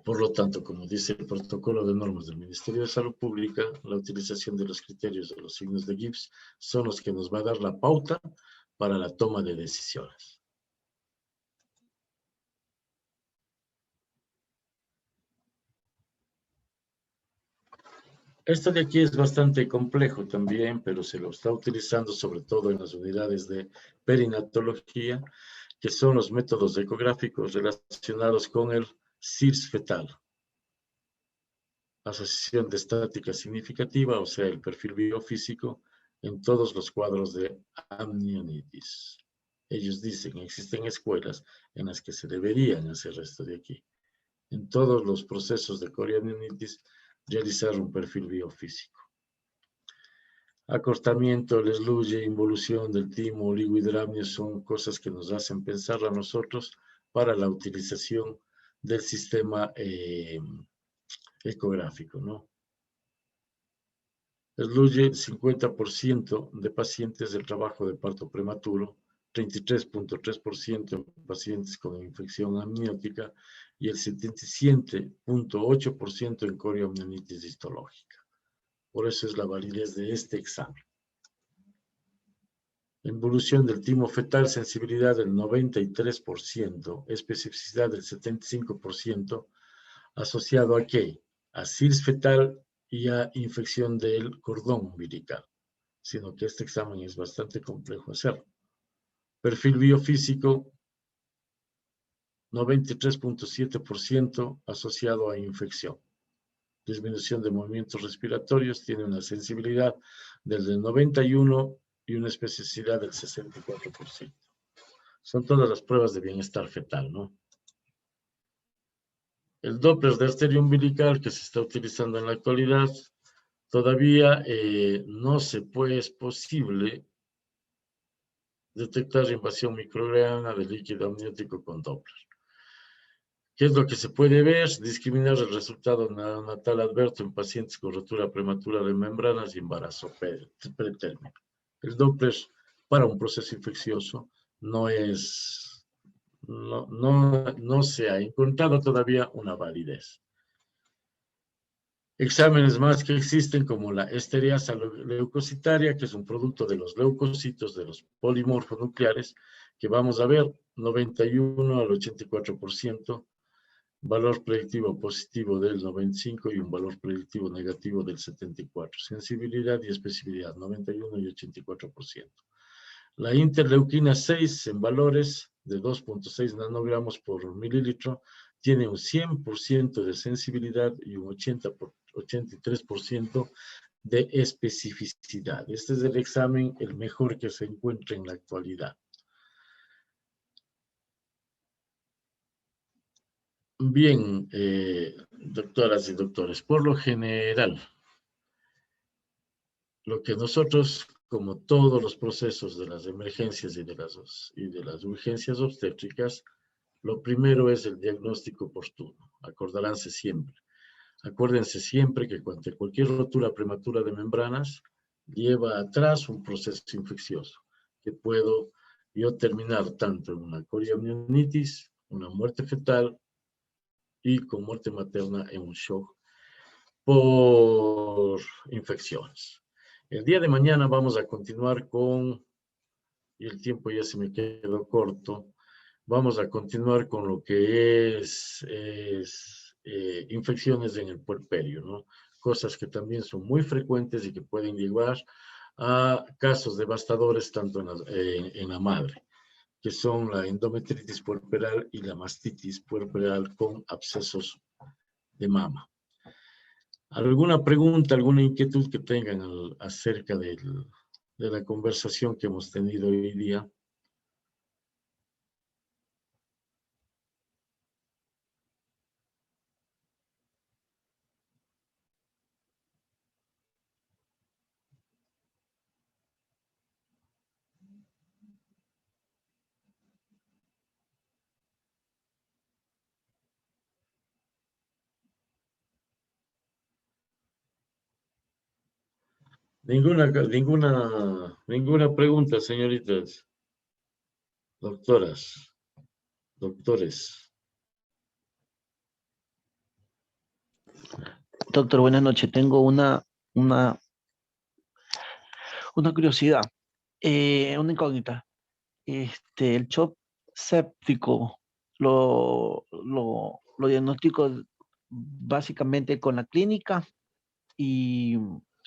Por lo tanto, como dice el protocolo de normas del Ministerio de Salud Pública, la utilización de los criterios de los signos de Gibbs son los que nos va a dar la pauta para la toma de decisiones. Esto de aquí es bastante complejo también, pero se lo está utilizando sobre todo en las unidades de perinatología, que son los métodos ecográficos relacionados con el CIRS fetal. Asociación de estática significativa, o sea, el perfil biofísico en todos los cuadros de amnionitis. Ellos dicen que existen escuelas en las que se deberían hacer esto de aquí. En todos los procesos de coriamnionitis, realizar un perfil biofísico. Acortamiento, el SLUYE, involución del timo, oligohidramnio son cosas que nos hacen pensar a nosotros para la utilización del sistema ecográfico, ¿no? SLUYE, 50% de pacientes del trabajo de parto prematuro, 33.3% en pacientes con infección amniótica y el 77.8% en corioamnionitis histológica. Por eso es la validez de este examen. Involución del timo fetal, sensibilidad del 93%, especificidad del 75%, asociado a ¿qué? A CIRS fetal y a infección del cordón umbilical, sino que este examen es bastante complejo hacerlo. Perfil biofísico, 93.7% asociado a infección. Disminución de movimientos respiratorios, tiene una sensibilidad del 91% y una especificidad del 64%. Son todas las pruebas de bienestar fetal, ¿no? El Doppler de arteria umbilical que se está utilizando en la actualidad, todavía no es posible detectar invasión microgliana del líquido amniótico con Doppler. ¿Qué es lo que se puede ver? Discriminar el resultado neonatal adverso en pacientes con rotura prematura de membranas y embarazo pretérmino. El Doppler para un proceso infeccioso no se ha encontrado todavía una validez. Exámenes más que existen como la estereasa leucocitaria, que es un producto de los leucocitos de los polimorfos nucleares, que vamos a ver 91 al 84%, valor predictivo positivo del 95 y un valor predictivo negativo del 74. Sensibilidad y especificidad 91 y 84%. La interleuquina 6 en valores de 2.6 nanogramos por mililitro tiene un 100% de sensibilidad y un 83% de especificidad. Este es el examen el mejor que se encuentra en la actualidad. Bien, doctoras y doctores, por lo general, lo que nosotros, como todos los procesos de las emergencias y de las urgencias obstétricas, lo primero es el diagnóstico oportuno. Acuérdense siempre que cualquier rotura prematura de membranas lleva atrás un proceso infeccioso, que puedo yo terminar tanto en una corioamnionitis, una muerte fetal, y con muerte materna en un shock por infecciones. El día de mañana vamos a continuar y el tiempo ya se me quedó corto, vamos a continuar con lo que es infecciones en el puerperio, ¿no? Cosas que también son muy frecuentes y que pueden llevar a casos devastadores tanto en la madre. que son la endometritis puerperal y la mastitis puerperal con abscesos de mama. ¿Alguna pregunta, alguna inquietud que tengan acerca de la conversación que hemos tenido hoy día? Ninguna pregunta, señoritas, doctoras, doctores. Doctor, buenas noches. Tengo una curiosidad, una incógnita. El shock séptico lo diagnostico básicamente con la clínica y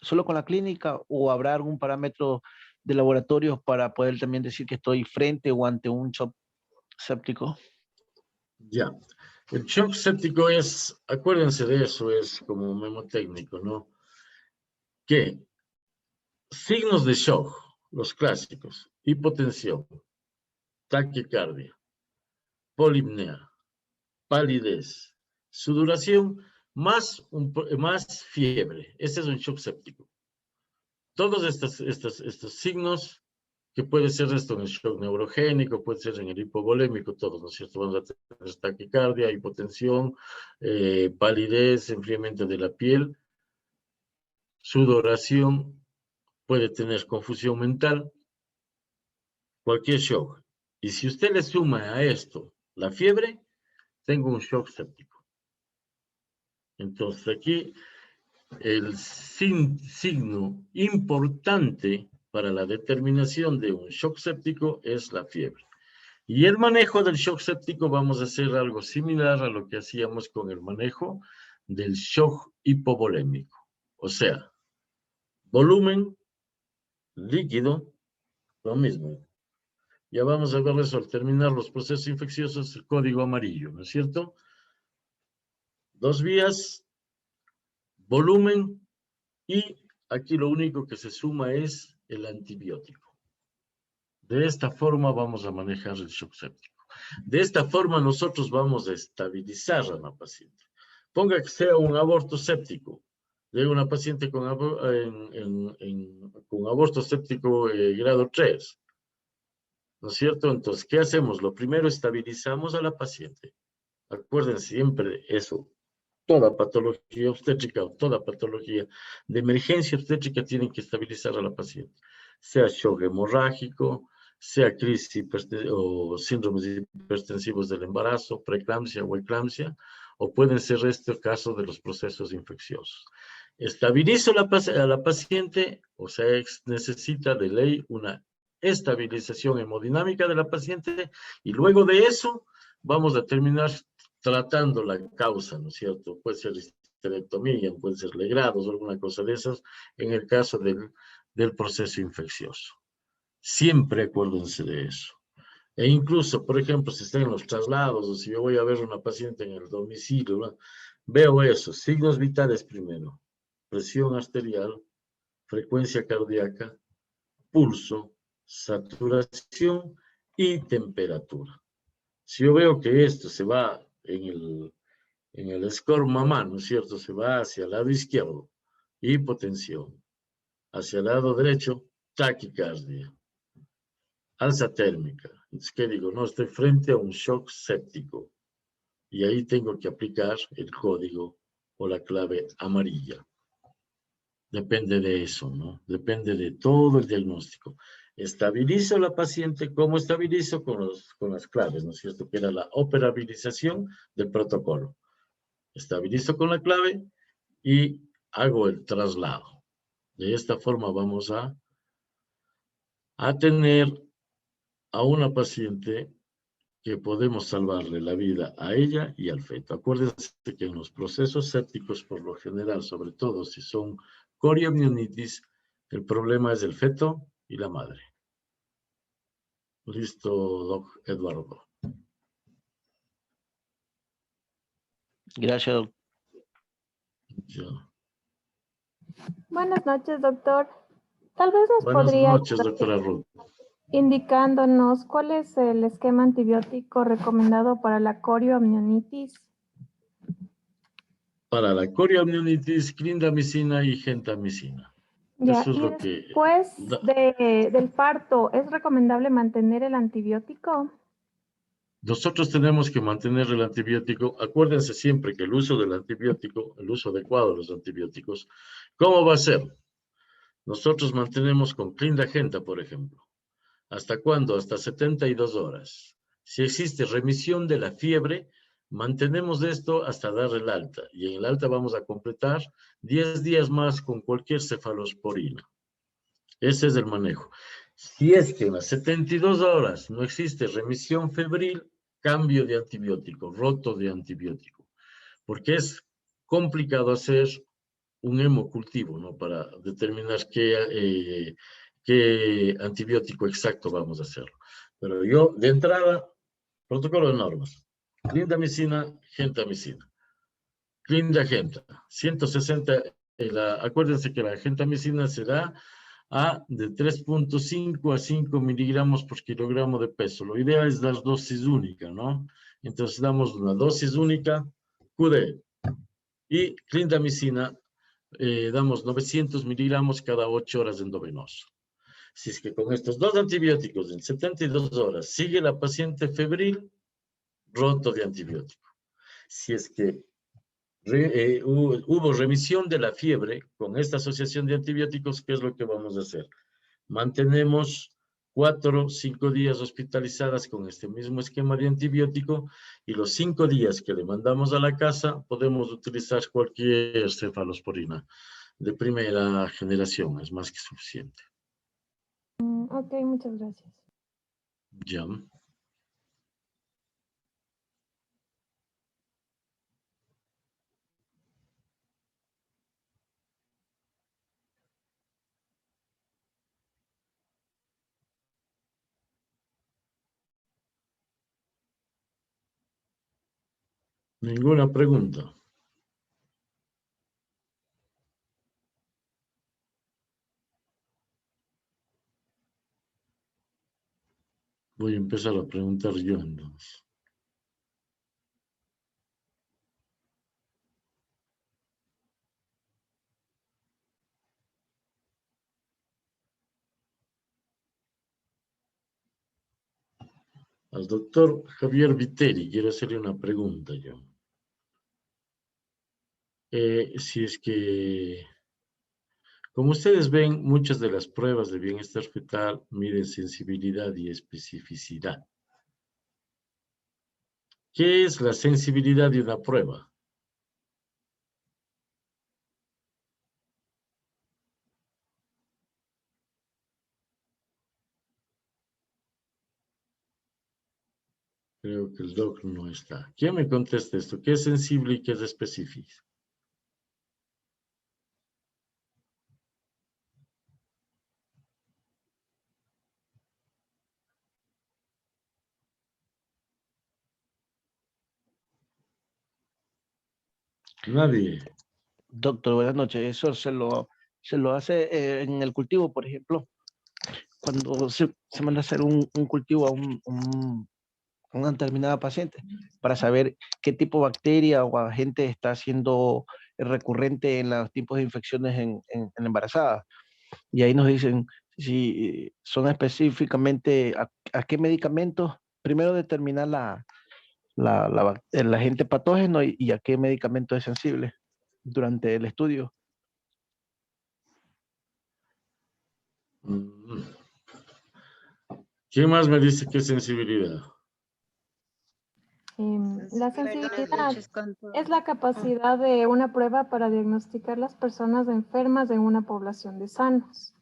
solo con la clínica, o habrá algún parámetro de laboratorio para poder también decir que estoy frente o ante un shock séptico. Ya. El shock séptico es, acuérdense de eso, es como memotécnico, ¿no? ¿Qué? Signos de shock, los clásicos: hipotensión, taquicardia, polipnea, palidez, sudoración, más fiebre. Ese es un shock séptico. Todos estos signos, que puede ser esto en el shock neurogénico, puede ser en el hipovolémico, todos, ¿no es cierto? Vamos a tener taquicardia, hipotensión, palidez, enfriamiento de la piel, sudoración, puede tener confusión mental, cualquier shock. Y si usted le suma a esto la fiebre, tengo un shock séptico. Entonces aquí el signo importante para la determinación de un shock séptico es la fiebre. Y el manejo del shock séptico vamos a hacer algo similar a lo que hacíamos con el manejo del shock hipovolémico. O sea, volumen, líquido, lo mismo. Ya vamos a ver eso al terminar los procesos infecciosos, el código amarillo, ¿no es cierto? 2 vías, volumen, y aquí lo único que se suma es el antibiótico. De esta forma vamos a manejar el shock séptico. De esta forma nosotros vamos a estabilizar a la paciente. Ponga que sea un aborto séptico. Llega una paciente con aborto séptico grado 3. ¿No es cierto? Entonces, ¿qué hacemos? Lo primero, estabilizamos a la paciente. Acuérdense siempre eso. Toda patología obstétrica o toda patología de emergencia obstétrica tienen que estabilizar a la paciente. Sea shock hemorrágico, sea crisis o síndromes hipertensivos del embarazo, preeclampsia o eclampsia, o pueden ser este caso de los procesos infecciosos. Estabilizo a la paciente, o sea, necesita de ley una estabilización hemodinámica de la paciente, y luego de eso vamos a terminar tratando la causa, ¿no es cierto? Puede ser histerectomía, puede ser legrados o alguna cosa de esas, en el caso del proceso infeccioso. Siempre acuérdense de eso. E incluso, por ejemplo, si están en los traslados, o si yo voy a ver a una paciente en el domicilio, ¿no? Veo eso, signos vitales primero: presión arterial, frecuencia cardíaca, pulso, saturación y temperatura. Si yo veo que esto se va en el score mamá, ¿no es cierto? Se va hacia el lado izquierdo, hipotensión. Hacia el lado derecho, taquicardia. Alza térmica. Entonces, ¿qué digo? No, estoy frente a un shock séptico. Y ahí tengo que aplicar el código o la clave amarilla. Depende de eso, ¿no? Depende de todo el diagnóstico. Estabilizo a la paciente. ¿Cómo estabilizo? Con las claves, ¿no es cierto? Que era la operabilización del protocolo. Estabilizo con la clave y hago el traslado. De esta forma vamos a tener a una paciente que podemos salvarle la vida a ella y al feto. Acuérdense que en los procesos sépticos, por lo general, sobre todo si son coriomionitis, el problema es el feto y la madre. Listo, doc Eduardo. Gracias, doctor. Ya. Buenas noches, doctor. Tal vez nos Buenas podría noches, doctora Ruth. indicándonos cuál es el esquema antibiótico recomendado para la corioamnionitis. Para la corioamnionitis, clindamicina y gentamicina. Ya, Eso es y lo que... después da- del parto, ¿es recomendable mantener el antibiótico? Nosotros tenemos que mantener el antibiótico. Acuérdense siempre que el uso del antibiótico, el uso adecuado de los antibióticos, ¿cómo va a ser? Nosotros mantenemos con Clindagenta, por ejemplo. ¿Hasta cuándo? Hasta 72 horas. Si existe remisión de la fiebre, mantenemos esto hasta dar el alta. Y en el alta vamos a completar 10 días más con cualquier cefalosporina. Ese es el manejo. Si es que en las 72 horas no existe remisión febril, cambio de antibiótico, roto de antibiótico. Porque es complicado hacer un hemocultivo, ¿no? Para determinar qué antibiótico exacto vamos a hacer. Pero yo, de entrada, protocolo de normas. Clindamicina, gentamicina. Clindagenta, 160. Acuérdense que la gentamicina se da de 3.5 a 5 miligramos por kilogramo de peso. Lo ideal es dar dosis única, ¿no? Entonces damos una dosis única, QD, y clindamicina damos 900 miligramos cada 8 horas endovenoso. Si es que con estos dos antibióticos en 72 horas sigue la paciente febril, roto de antibiótico. Si es que hubo remisión de la fiebre con esta asociación de antibióticos, ¿qué es lo que vamos a hacer? Mantenemos 4 o 5 días hospitalizadas con este mismo esquema de antibiótico y los 5 días que le mandamos a la casa podemos utilizar cualquier cefalosporina de primera generación, es más que suficiente. Ok, muchas gracias. Ya. Ninguna pregunta. Voy a empezar a preguntar yo entonces. Al doctor Javier Viteri, quiero hacerle una pregunta yo. Si es que, como ustedes ven, muchas de las pruebas de bienestar fetal miden sensibilidad y especificidad. ¿Qué es la sensibilidad de una prueba? Creo que el doc no está. ¿Quién me contesta esto? ¿Qué es sensible y qué es específico? Nadie. Doctor, buenas noches. Eso se lo hace en el cultivo, por ejemplo. Cuando se manda a hacer un cultivo a una determinada paciente para saber qué tipo de bacteria o agente está siendo recurrente en los tipos de infecciones en embarazadas. Y ahí nos dicen si son específicamente a qué medicamentos. Primero determinar el agente patógeno y a qué medicamento es sensible durante el estudio. ¿Quién más me dice qué es sensibilidad? La sensibilidad noches con todo. es la capacidad de una prueba para diagnosticar las personas enfermas en una población de sanos.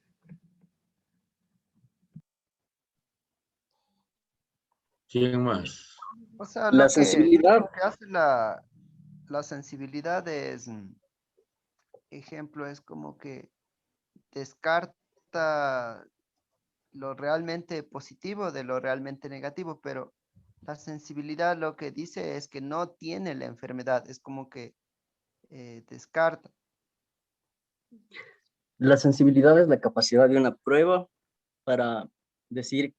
¿Quién más? O sea, La sensibilidad, lo que hace la sensibilidad es, ejemplo, es como que descarta lo realmente positivo de lo realmente negativo, pero la sensibilidad lo que dice es que no tiene la enfermedad, es como que descarta. La sensibilidad es la capacidad de una prueba para decir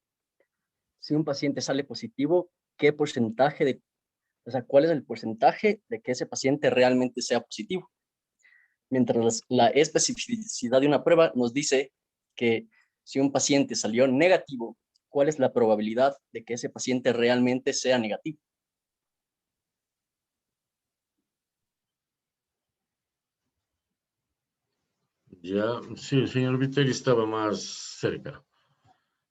si un paciente sale positivo, qué porcentaje de, o sea, cuál es el porcentaje de que ese paciente realmente sea positivo. Mientras la especificidad de una prueba nos dice que si un paciente salió negativo, ¿cuál es la probabilidad de que ese paciente realmente sea negativo? Ya, sí, el señor Viteri estaba más cerca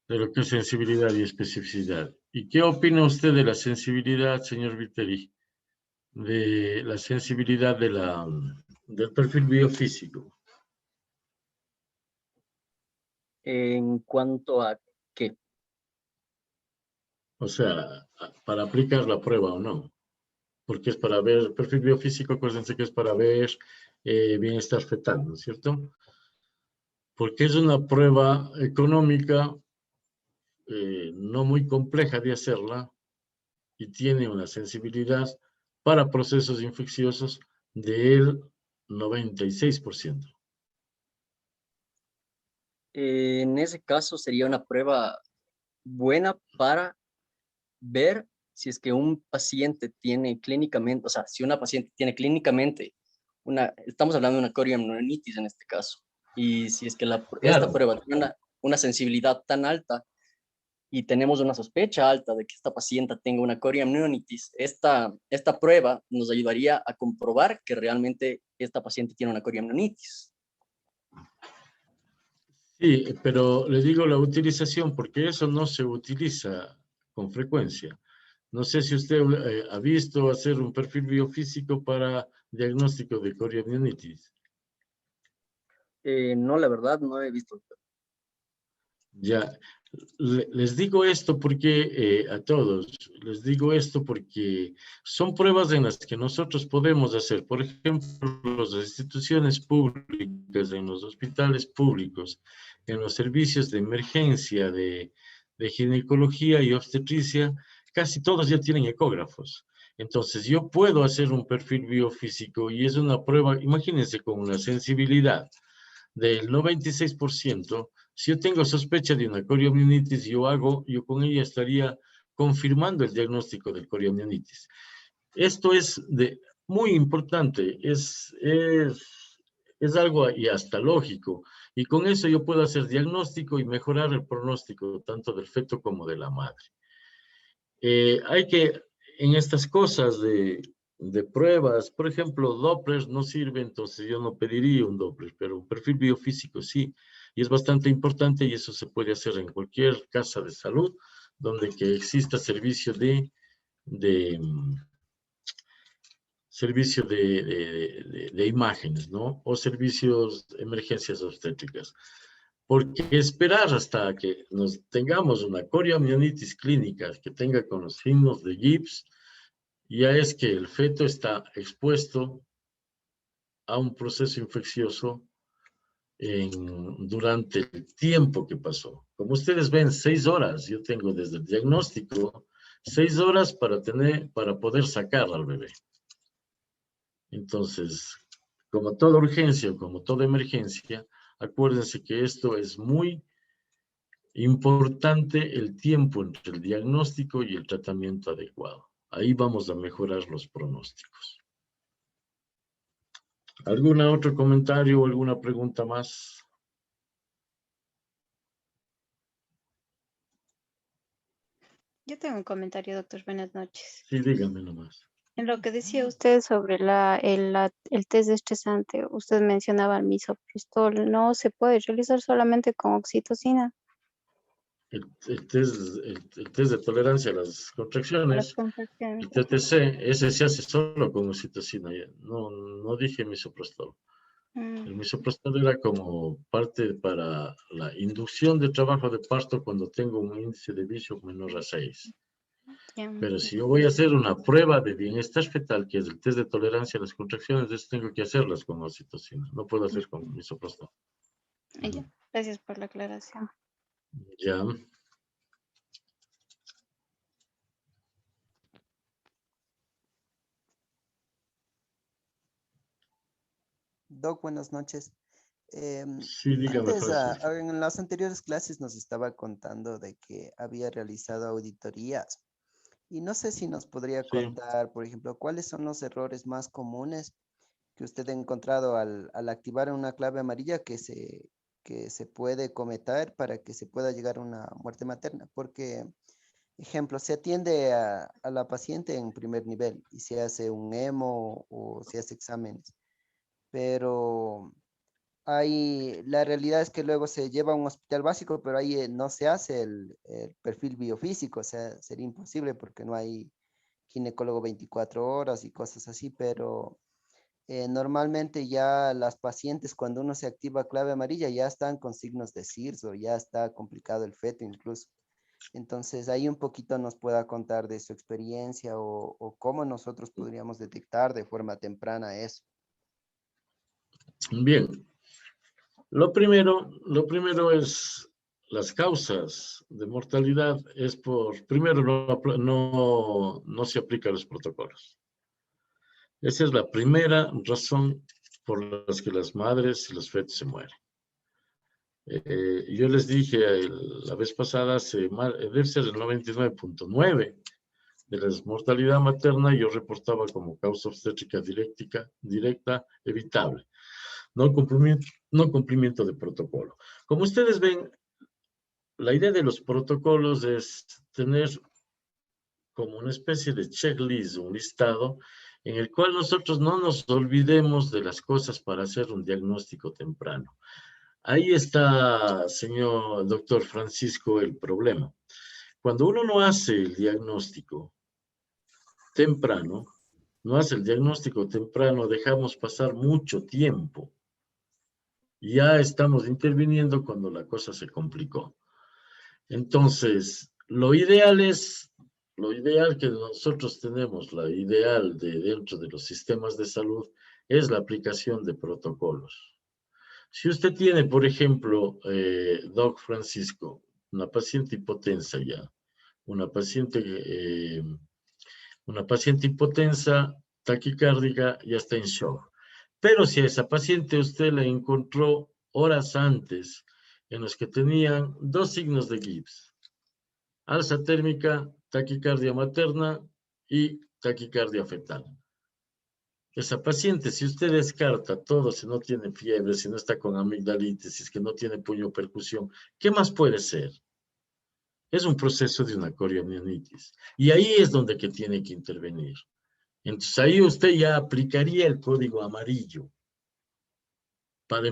de lo que es sensibilidad y especificidad. ¿Y qué opina usted de la sensibilidad, señor Viteri? De la sensibilidad del perfil biofísico. En cuanto a qué. O sea, para aplicar la prueba o no. Porque es para ver, perfil biofísico, acuérdense que es para ver bienestar fetal, ¿no es cierto? Porque es una prueba económica no muy compleja de hacerla y tiene una sensibilidad para procesos infecciosos del 96%. En ese caso sería una prueba buena para ver si es que un paciente tiene clínicamente, o sea, si una paciente tiene clínicamente estamos hablando de una coriamnionitis en este caso, y si es que esta Claro. prueba tiene una sensibilidad tan alta y tenemos una sospecha alta de que esta paciente tenga una coriamnionitis, esta prueba nos ayudaría a comprobar que realmente esta paciente tiene una coriamnionitis. Sí, pero le digo la utilización porque eso no se utiliza con frecuencia. No sé si usted ha visto hacer un perfil biofísico para diagnóstico de coriamnionitis. No, la verdad, no he visto. Ya, les digo esto porque a todos, les digo esto porque son pruebas en las que nosotros podemos hacer, por ejemplo, las instituciones públicas, en los hospitales públicos, en los servicios de emergencia de ginecología y obstetricia, casi todos ya tienen ecógrafos. Entonces, yo puedo hacer un perfil biofísico y es una prueba, imagínense, con una sensibilidad del 96%, si yo tengo sospecha de una coriamnionitis, yo con ella estaría confirmando el diagnóstico del coriamnionitis. Esto es muy importante, es algo y hasta lógico, y con eso yo puedo hacer diagnóstico y mejorar el pronóstico tanto del feto como de la madre. Hay que, en estas cosas de pruebas, por ejemplo, Doppler no sirve, entonces yo no pediría un Doppler, pero un perfil biofísico sí, y es bastante importante y eso se puede hacer en cualquier casa de salud donde que exista servicio de servicio de imágenes, ¿no? O servicios de emergencias obstétricas. Porque esperar hasta que nos tengamos una coriamnionitis clínica que tenga con los signos de Gibbs, ya es que el feto está expuesto a un proceso infeccioso durante el tiempo que pasó. Como ustedes ven, 6 horas, yo tengo desde el diagnóstico, 6 horas para poder sacar al bebé. Entonces, como toda urgencia, como toda emergencia, acuérdense que esto es muy importante, el tiempo entre el diagnóstico y el tratamiento adecuado. Ahí vamos a mejorar los pronósticos. ¿Algún otro comentario o alguna pregunta más? Yo tengo un comentario, doctor. Buenas noches. Sí, dígame nomás. En lo que decía usted sobre el test estresante, usted mencionaba el misoprostol. No se puede realizar solamente con oxitocina. El test de tolerancia a las A las contracciones, contracciones. el TTC, ese se hace solo con oxitocina. No dije misoprostol. El misoprostol era como parte para la inducción de trabajo de parto cuando tengo un índice de Bishop menor a 6. Pero si yo voy a hacer una prueba de bienestar fetal, que es el test de tolerancia a las contracciones, eso tengo que hacerlas con oxitocina. No puedo hacer con misoprostol. Ya. Gracias por la aclaración. Ya. Doc, buenas noches. Sí, dígame, Antes, Francisco. en las anteriores clases nos estaba contando de que había realizado auditorías y no sé si nos podría Sí. contar, por ejemplo, cuáles son los errores más comunes que usted ha encontrado al activar una clave amarilla que se puede cometer para que se pueda llegar a una muerte materna. Porque, ejemplo, se atiende a la paciente en primer nivel y se hace un EMO o se hace exámenes, pero la realidad es que luego se lleva a un hospital básico, pero ahí no se hace el perfil biofísico, o sea, sería imposible porque no hay ginecólogo 24 horas y cosas así, pero normalmente ya las pacientes cuando uno se activa clave amarilla ya están con signos de CIRS o ya está complicado el feto incluso. Entonces ahí un poquito nos pueda contar de su experiencia o cómo nosotros podríamos detectar de forma temprana eso. Bien. Lo primero es las causas de mortalidad es primero no se aplican los protocolos. Esa es la primera razón por la que las madres y los fetos se mueren. Yo les dije la vez pasada, debe ser el 99.9 de la mortalidad materna, yo reportaba como causa obstétrica directa evitable. No cumplimiento de protocolo. Como ustedes ven, la idea de los protocolos es tener como una especie de checklist, un listado, en el cual nosotros no nos olvidemos de las cosas para hacer un diagnóstico temprano. Ahí está, señor doctor Francisco, el problema. Cuando uno no hace el diagnóstico temprano, dejamos pasar mucho tiempo. Ya estamos interviniendo cuando la cosa se complicó. Entonces, lo ideal que nosotros tenemos, la ideal dentro de los sistemas de salud, es la aplicación de protocolos. Si usted tiene, por ejemplo, Doc Francisco, una paciente hipotensa ya, una paciente hipotensa, taquicárdica, ya está en shock. Pero si a esa paciente usted la encontró horas antes, en los que tenían 2 signos de Gibbs, alza térmica, taquicardia materna y taquicardia fetal. Esa paciente, si usted descarta todo, si no tiene fiebre, si no está con amigdalitis, si es que no tiene puño percusión, ¿qué más puede ser? Es un proceso de una coriomionitis. Y ahí es donde que tiene que intervenir. Entonces ahí usted ya aplicaría el código amarillo. Para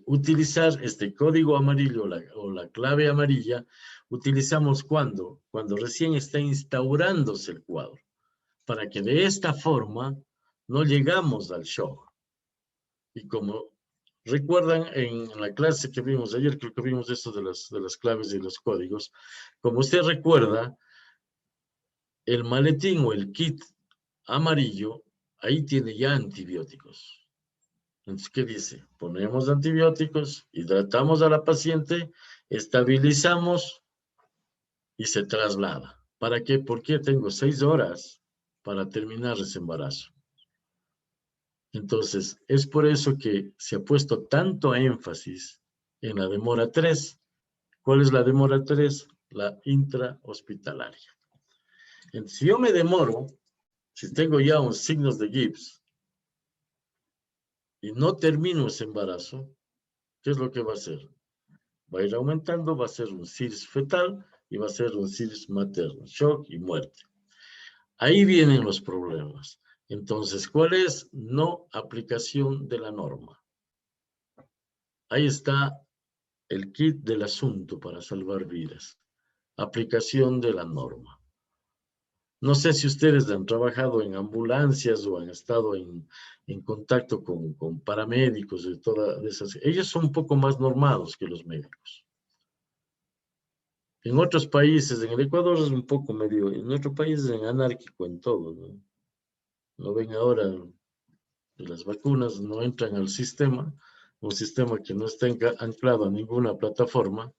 utilizar este código amarillo o la clave amarilla, utilizamos cuando recién está instaurándose el cuadro, para que de esta forma no llegamos al shock. Y como recuerdan en la clase que vimos ayer, creo que vimos esto de las claves y los códigos, como usted recuerda, el maletín o el kit amarillo, ahí tiene ya antibióticos. Entonces, ¿qué dice? Ponemos antibióticos, hidratamos a la paciente, estabilizamos y se traslada. ¿Para qué? Porque tengo 6 horas para terminar ese embarazo. Entonces, es por eso que se ha puesto tanto énfasis en la demora 3. ¿Cuál es la demora 3? La intrahospitalaria. Entonces, si yo me demoro, si tengo ya unos signos de Gibbs y no termino ese embarazo, ¿qué es lo que va a hacer? Va a ir aumentando, va a ser un CIRS fetal y va a ser un CIRS materno, shock y muerte. Ahí vienen los problemas. Entonces, ¿cuál es? No aplicación de la norma. Ahí está el kit del asunto para salvar vidas. Aplicación de la norma. No sé si ustedes han trabajado en ambulancias o han estado en contacto con paramédicos y todas esas. Ellos son un poco más normados que los médicos. En otros países, en el Ecuador es un poco medio, en otros países es anárquico en todo, ¿no? Lo ven ahora, las vacunas no entran al sistema, un sistema que no está anclado a ninguna plataforma,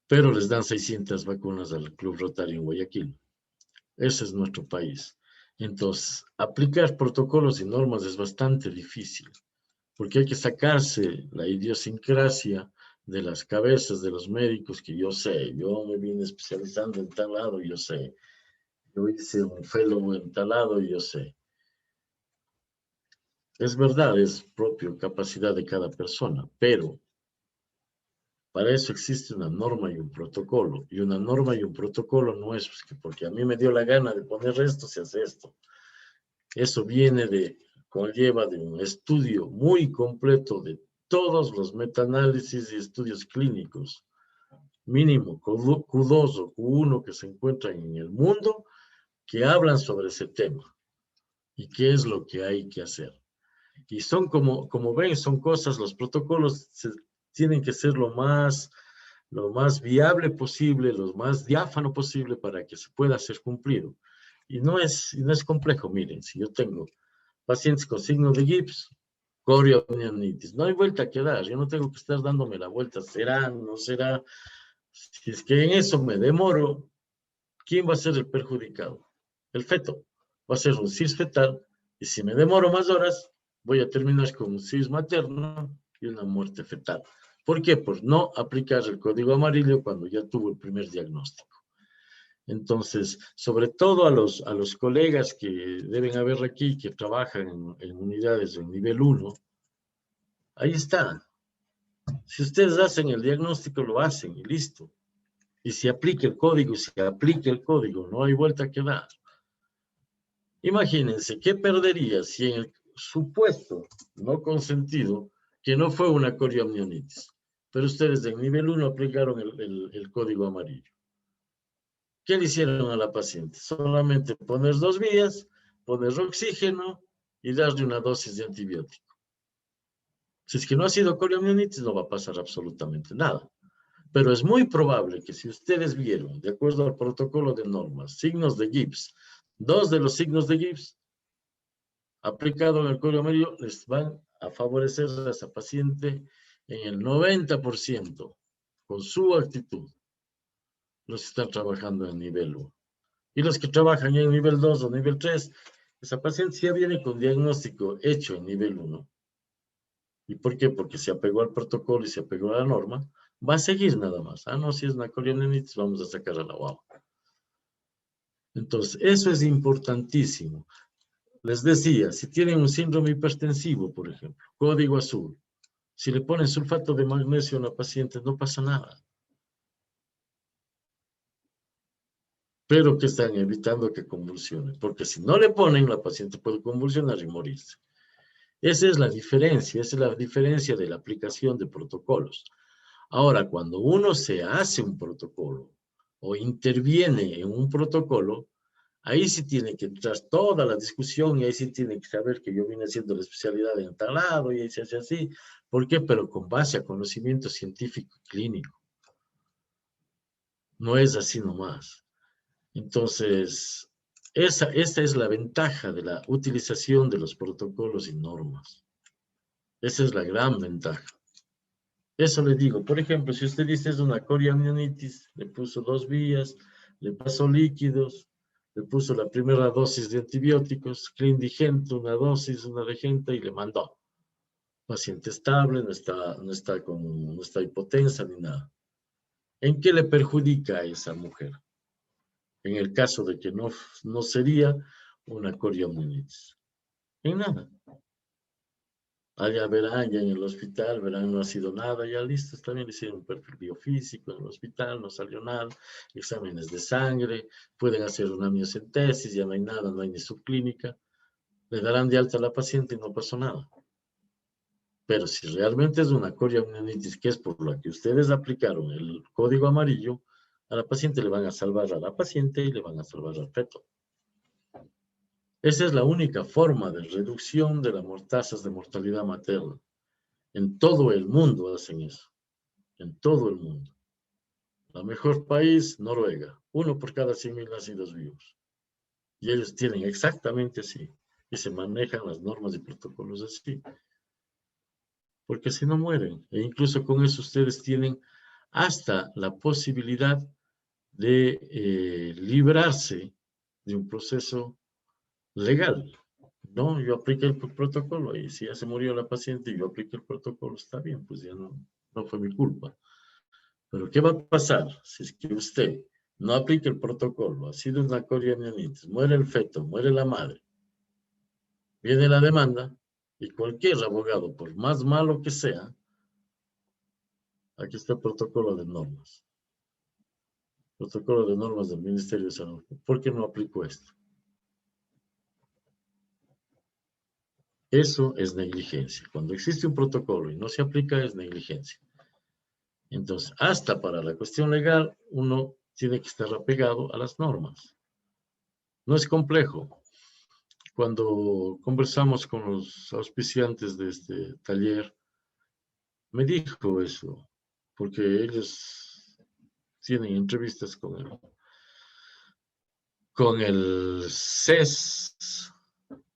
pero les dan 600 vacunas al Club Rotario en Guayaquil. Ese es nuestro país. Entonces, aplicar protocolos y normas es bastante difícil, porque hay que sacarse la idiosincrasia de las cabezas de los médicos, que yo sé, yo me vine especializando en tal lado, yo sé. Yo hice un fellow en tal lado, yo sé. Es verdad, es propio capacidad de cada persona, pero para eso existe una norma y un protocolo. Y una norma y un protocolo no es pues, que porque a mí me dio la gana de poner esto, se hace esto. Eso conlleva de un estudio muy completo de todos los metaanálisis y estudios clínicos, mínimo Q2 o Q1 que se encuentran en el mundo, que hablan sobre ese tema y qué es lo que hay que hacer. Y son como ven, son cosas, los protocolos tienen que ser lo más viable posible, lo más diáfano posible para que se pueda ser cumplido. Y no es complejo, miren, si yo tengo pacientes con signos de Gibbs, corioamnionitis, no hay vuelta que dar, yo no tengo que estar dándome la vuelta, será, no será. Si es que en eso me demoro, ¿quién va a ser el perjudicado? El feto. Va a ser un cis fetal, y si me demoro más horas, voy a terminar con un cis materno y una muerte fetal. ¿Por qué? Por no aplicar el código amarillo cuando ya tuvo el primer diagnóstico. Entonces, sobre todo a los colegas que deben haber aquí, que trabajan en unidades de nivel 1, ahí está. Si ustedes hacen el diagnóstico, lo hacen y listo. Y si aplica el código, no hay vuelta que dar. Imagínense, ¿qué perdería si en el supuesto no consentido que no fue una corioamnionitis, pero ustedes en nivel 1 aplicaron el código amarillo? ¿Qué le hicieron a la paciente? Solamente poner 2 vías, poner oxígeno y darle una dosis de antibiótico. Si es que no ha sido corioamnionitis, no va a pasar absolutamente nada. Pero es muy probable que si ustedes vieron, de acuerdo al protocolo de normas, signos de Gibbs, 2 de los signos de Gibbs, aplicado en el código amarillo, les van a favorecer a esa paciente en el 90% con su actitud. Los que están trabajando en nivel 1. Y los que trabajan en nivel 2 o nivel 3, esa paciente ya viene con diagnóstico hecho en nivel 1. ¿Y por qué? Porque se apegó al protocolo y se apegó a la norma. Va a seguir nada más. Ah, no, si es una corioamnionitis, vamos a sacar a la guagua. Entonces, eso es importantísimo. Les decía, si tienen un síndrome hipertensivo, por ejemplo, código azul, si le ponen sulfato de magnesio a una paciente, no pasa nada. Pero que están evitando que convulsione, porque si no le ponen, la paciente puede convulsionar y morirse. Esa es la diferencia de la aplicación de protocolos. Ahora, cuando uno se hace un protocolo o interviene en un protocolo, ahí sí tiene que entrar toda la discusión y ahí sí tiene que saber que yo vine haciendo la especialidad en tal lado y ahí se hace así. ¿Por qué? Pero con base a conocimiento científico y clínico. No es así nomás. Entonces, esa es la ventaja de la utilización de los protocolos y normas. Esa es la gran ventaja. Eso le digo, por ejemplo, si usted dice es una corioamnionitis, le puso 2 vías, le pasó líquidos, le puso la primera dosis de antibióticos, clindigente, una dosis, una regenta y le mandó. Paciente estable, no está hipotensa ni nada. ¿En qué le perjudica a esa mujer? En el caso de que no sería una corioamnionitis. En nada. Allá verán, ya en el hospital, verán, no ha sido nada, ya listo, está bien, le hicieron un perfil biofísico en el hospital, no salió nada, exámenes de sangre, pueden hacer una amniocentesis, ya no hay nada, no hay ni subclínica, le darán de alta a la paciente y no pasó nada. Pero si realmente es una corioamnionitis, que es por la que ustedes aplicaron el código amarillo, a la paciente le van a salvar a la paciente y le van a salvar al feto. Esa es la única forma de reducción de las tasas de mortalidad materna. En todo el mundo hacen eso. En todo el mundo. El mejor país, Noruega. 1 por cada 100.000 nacidos vivos. Y ellos tienen exactamente así. Y se manejan las normas y protocolos así. Porque si no mueren. E incluso con eso ustedes tienen hasta la posibilidad de librarse de un proceso legal. No, yo apliqué el protocolo y si ya se murió la paciente y yo apliqué el protocolo, está bien, pues ya no fue mi culpa. Pero ¿qué va a pasar si es que usted no aplica el protocolo? Ha sido una coriamnionitis, muere el feto, muere la madre. Viene la demanda y cualquier abogado, por más malo que sea, aquí está el protocolo de normas. Protocolo de normas del Ministerio de Salud. ¿Por qué no aplico esto? Eso es negligencia. Cuando existe un protocolo y no se aplica, es negligencia. Entonces, hasta para la cuestión legal, uno tiene que estar apegado a las normas. No es complejo. Cuando conversamos con los auspiciantes de este taller, me dijo eso, porque ellos tienen entrevistas con el CES,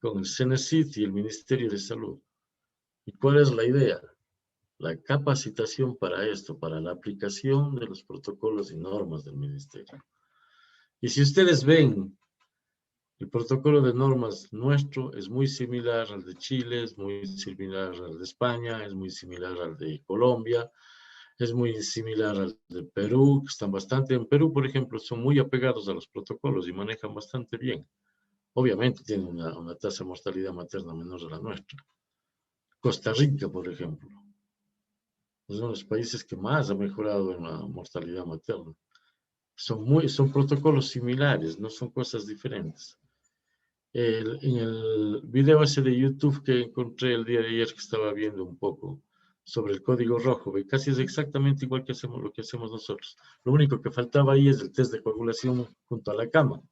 con el CENESID y el Ministerio de Salud. ¿Y cuál es la idea? La capacitación para esto, para la aplicación de los protocolos y normas del Ministerio. Y si ustedes ven, el protocolo de normas nuestro es muy similar al de Chile, es muy similar al de España, es muy similar al de Colombia, es muy similar al de Perú, que están bastante, en Perú, por ejemplo, son muy apegados a los protocolos y manejan bastante bien. Obviamente tienen una tasa de mortalidad materna menor a la nuestra. Costa Rica, por ejemplo, es uno de los países que más ha mejorado en la mortalidad materna. Son protocolos similares, no son cosas diferentes. En el video ese de YouTube que encontré el día de ayer, que estaba viendo un poco sobre el código rojo, casi es exactamente igual que lo que hacemos nosotros. Lo único que faltaba ahí es el test de coagulación junto a la cama,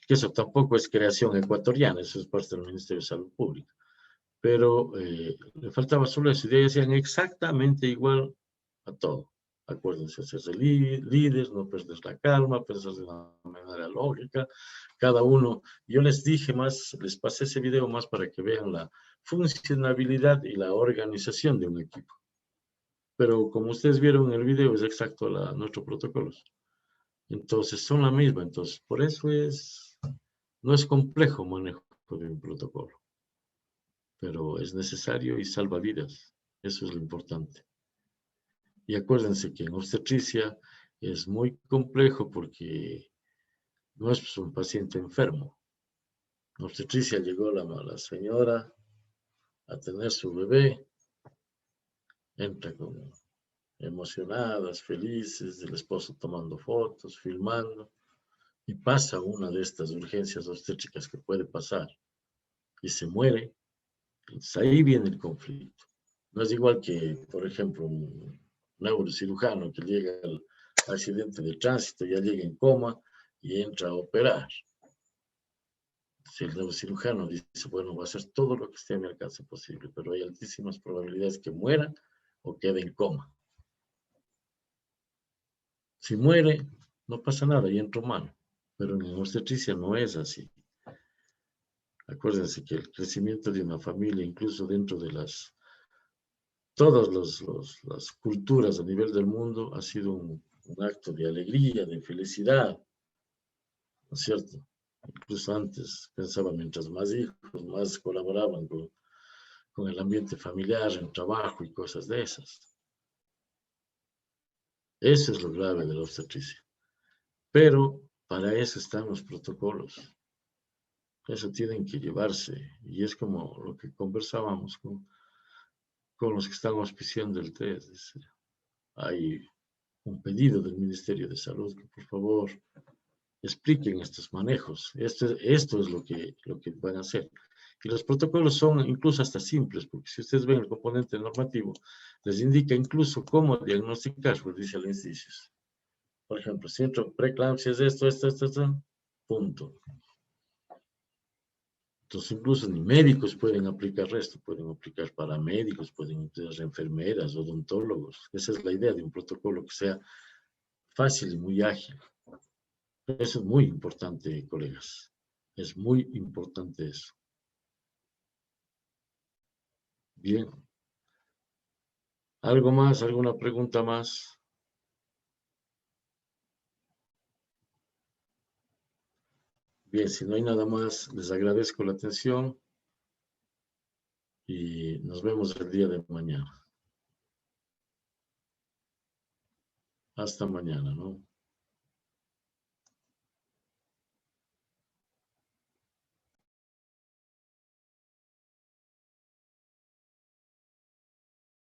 que eso tampoco es creación ecuatoriana, eso es parte del Ministerio de Salud Pública. Pero le faltaba solo eso, y de ahí hacían exactamente igual a todo. Acuérdense, hacerse líder, no perder la calma, pensar de una manera lógica, cada uno. Yo les dije más, les pasé ese video más para que vean la funcionabilidad y la organización de un equipo. Pero como ustedes vieron en el video, es exacto a nuestros protocolos. Entonces, son la misma. Entonces, por eso no es complejo manejo de un protocolo. Pero es necesario y salva vidas. Eso es lo importante. Y acuérdense que en obstetricia es muy complejo porque no es un paciente enfermo. En obstetricia llegó la señora a tener su bebé, entra como emocionadas, felices, el esposo tomando fotos, filmando, y pasa una de estas urgencias obstétricas que puede pasar, y se muere. Entonces ahí viene el conflicto. No es igual que, por ejemplo, un neurocirujano que llega al accidente de tránsito, ya llega en coma y entra a operar. Si el neurocirujano dice, bueno, voy a hacer todo lo que esté a mi alcance posible, pero hay altísimas probabilidades que muera o quede en coma. Si muere, no pasa nada y entra humano, pero en obstetricia no es así. Acuérdense que el crecimiento de una familia, incluso dentro de todas las culturas a nivel del mundo, ha sido un acto de alegría, de felicidad, ¿no es cierto? Incluso antes pensaba, mientras más hijos, más colaboraban con el ambiente familiar, en trabajo y cosas de esas. Eso es lo grave de la obstetricia. Pero para eso están los protocolos. Eso tienen que llevarse. Y es como lo que conversábamos con los que están auspiciando el test. Hay un pedido del Ministerio de Salud que por favor expliquen estos manejos. Esto es lo que van a hacer. Y los protocolos son incluso hasta simples, porque si ustedes ven el componente normativo, les indica incluso cómo diagnosticar polidiciosis. Por ejemplo, si entro preeclampsia es esto, punto. Entonces, incluso ni médicos pueden aplicar esto, pueden aplicar paramédicos, pueden aplicar enfermeras, odontólogos. Esa es la idea de un protocolo que sea fácil y muy ágil. Eso es muy importante, colegas. Es muy importante eso. Bien. ¿Algo más? ¿Alguna pregunta más? Bien, si no hay nada más, les agradezco la atención y nos vemos el día de mañana. Hasta mañana, ¿no?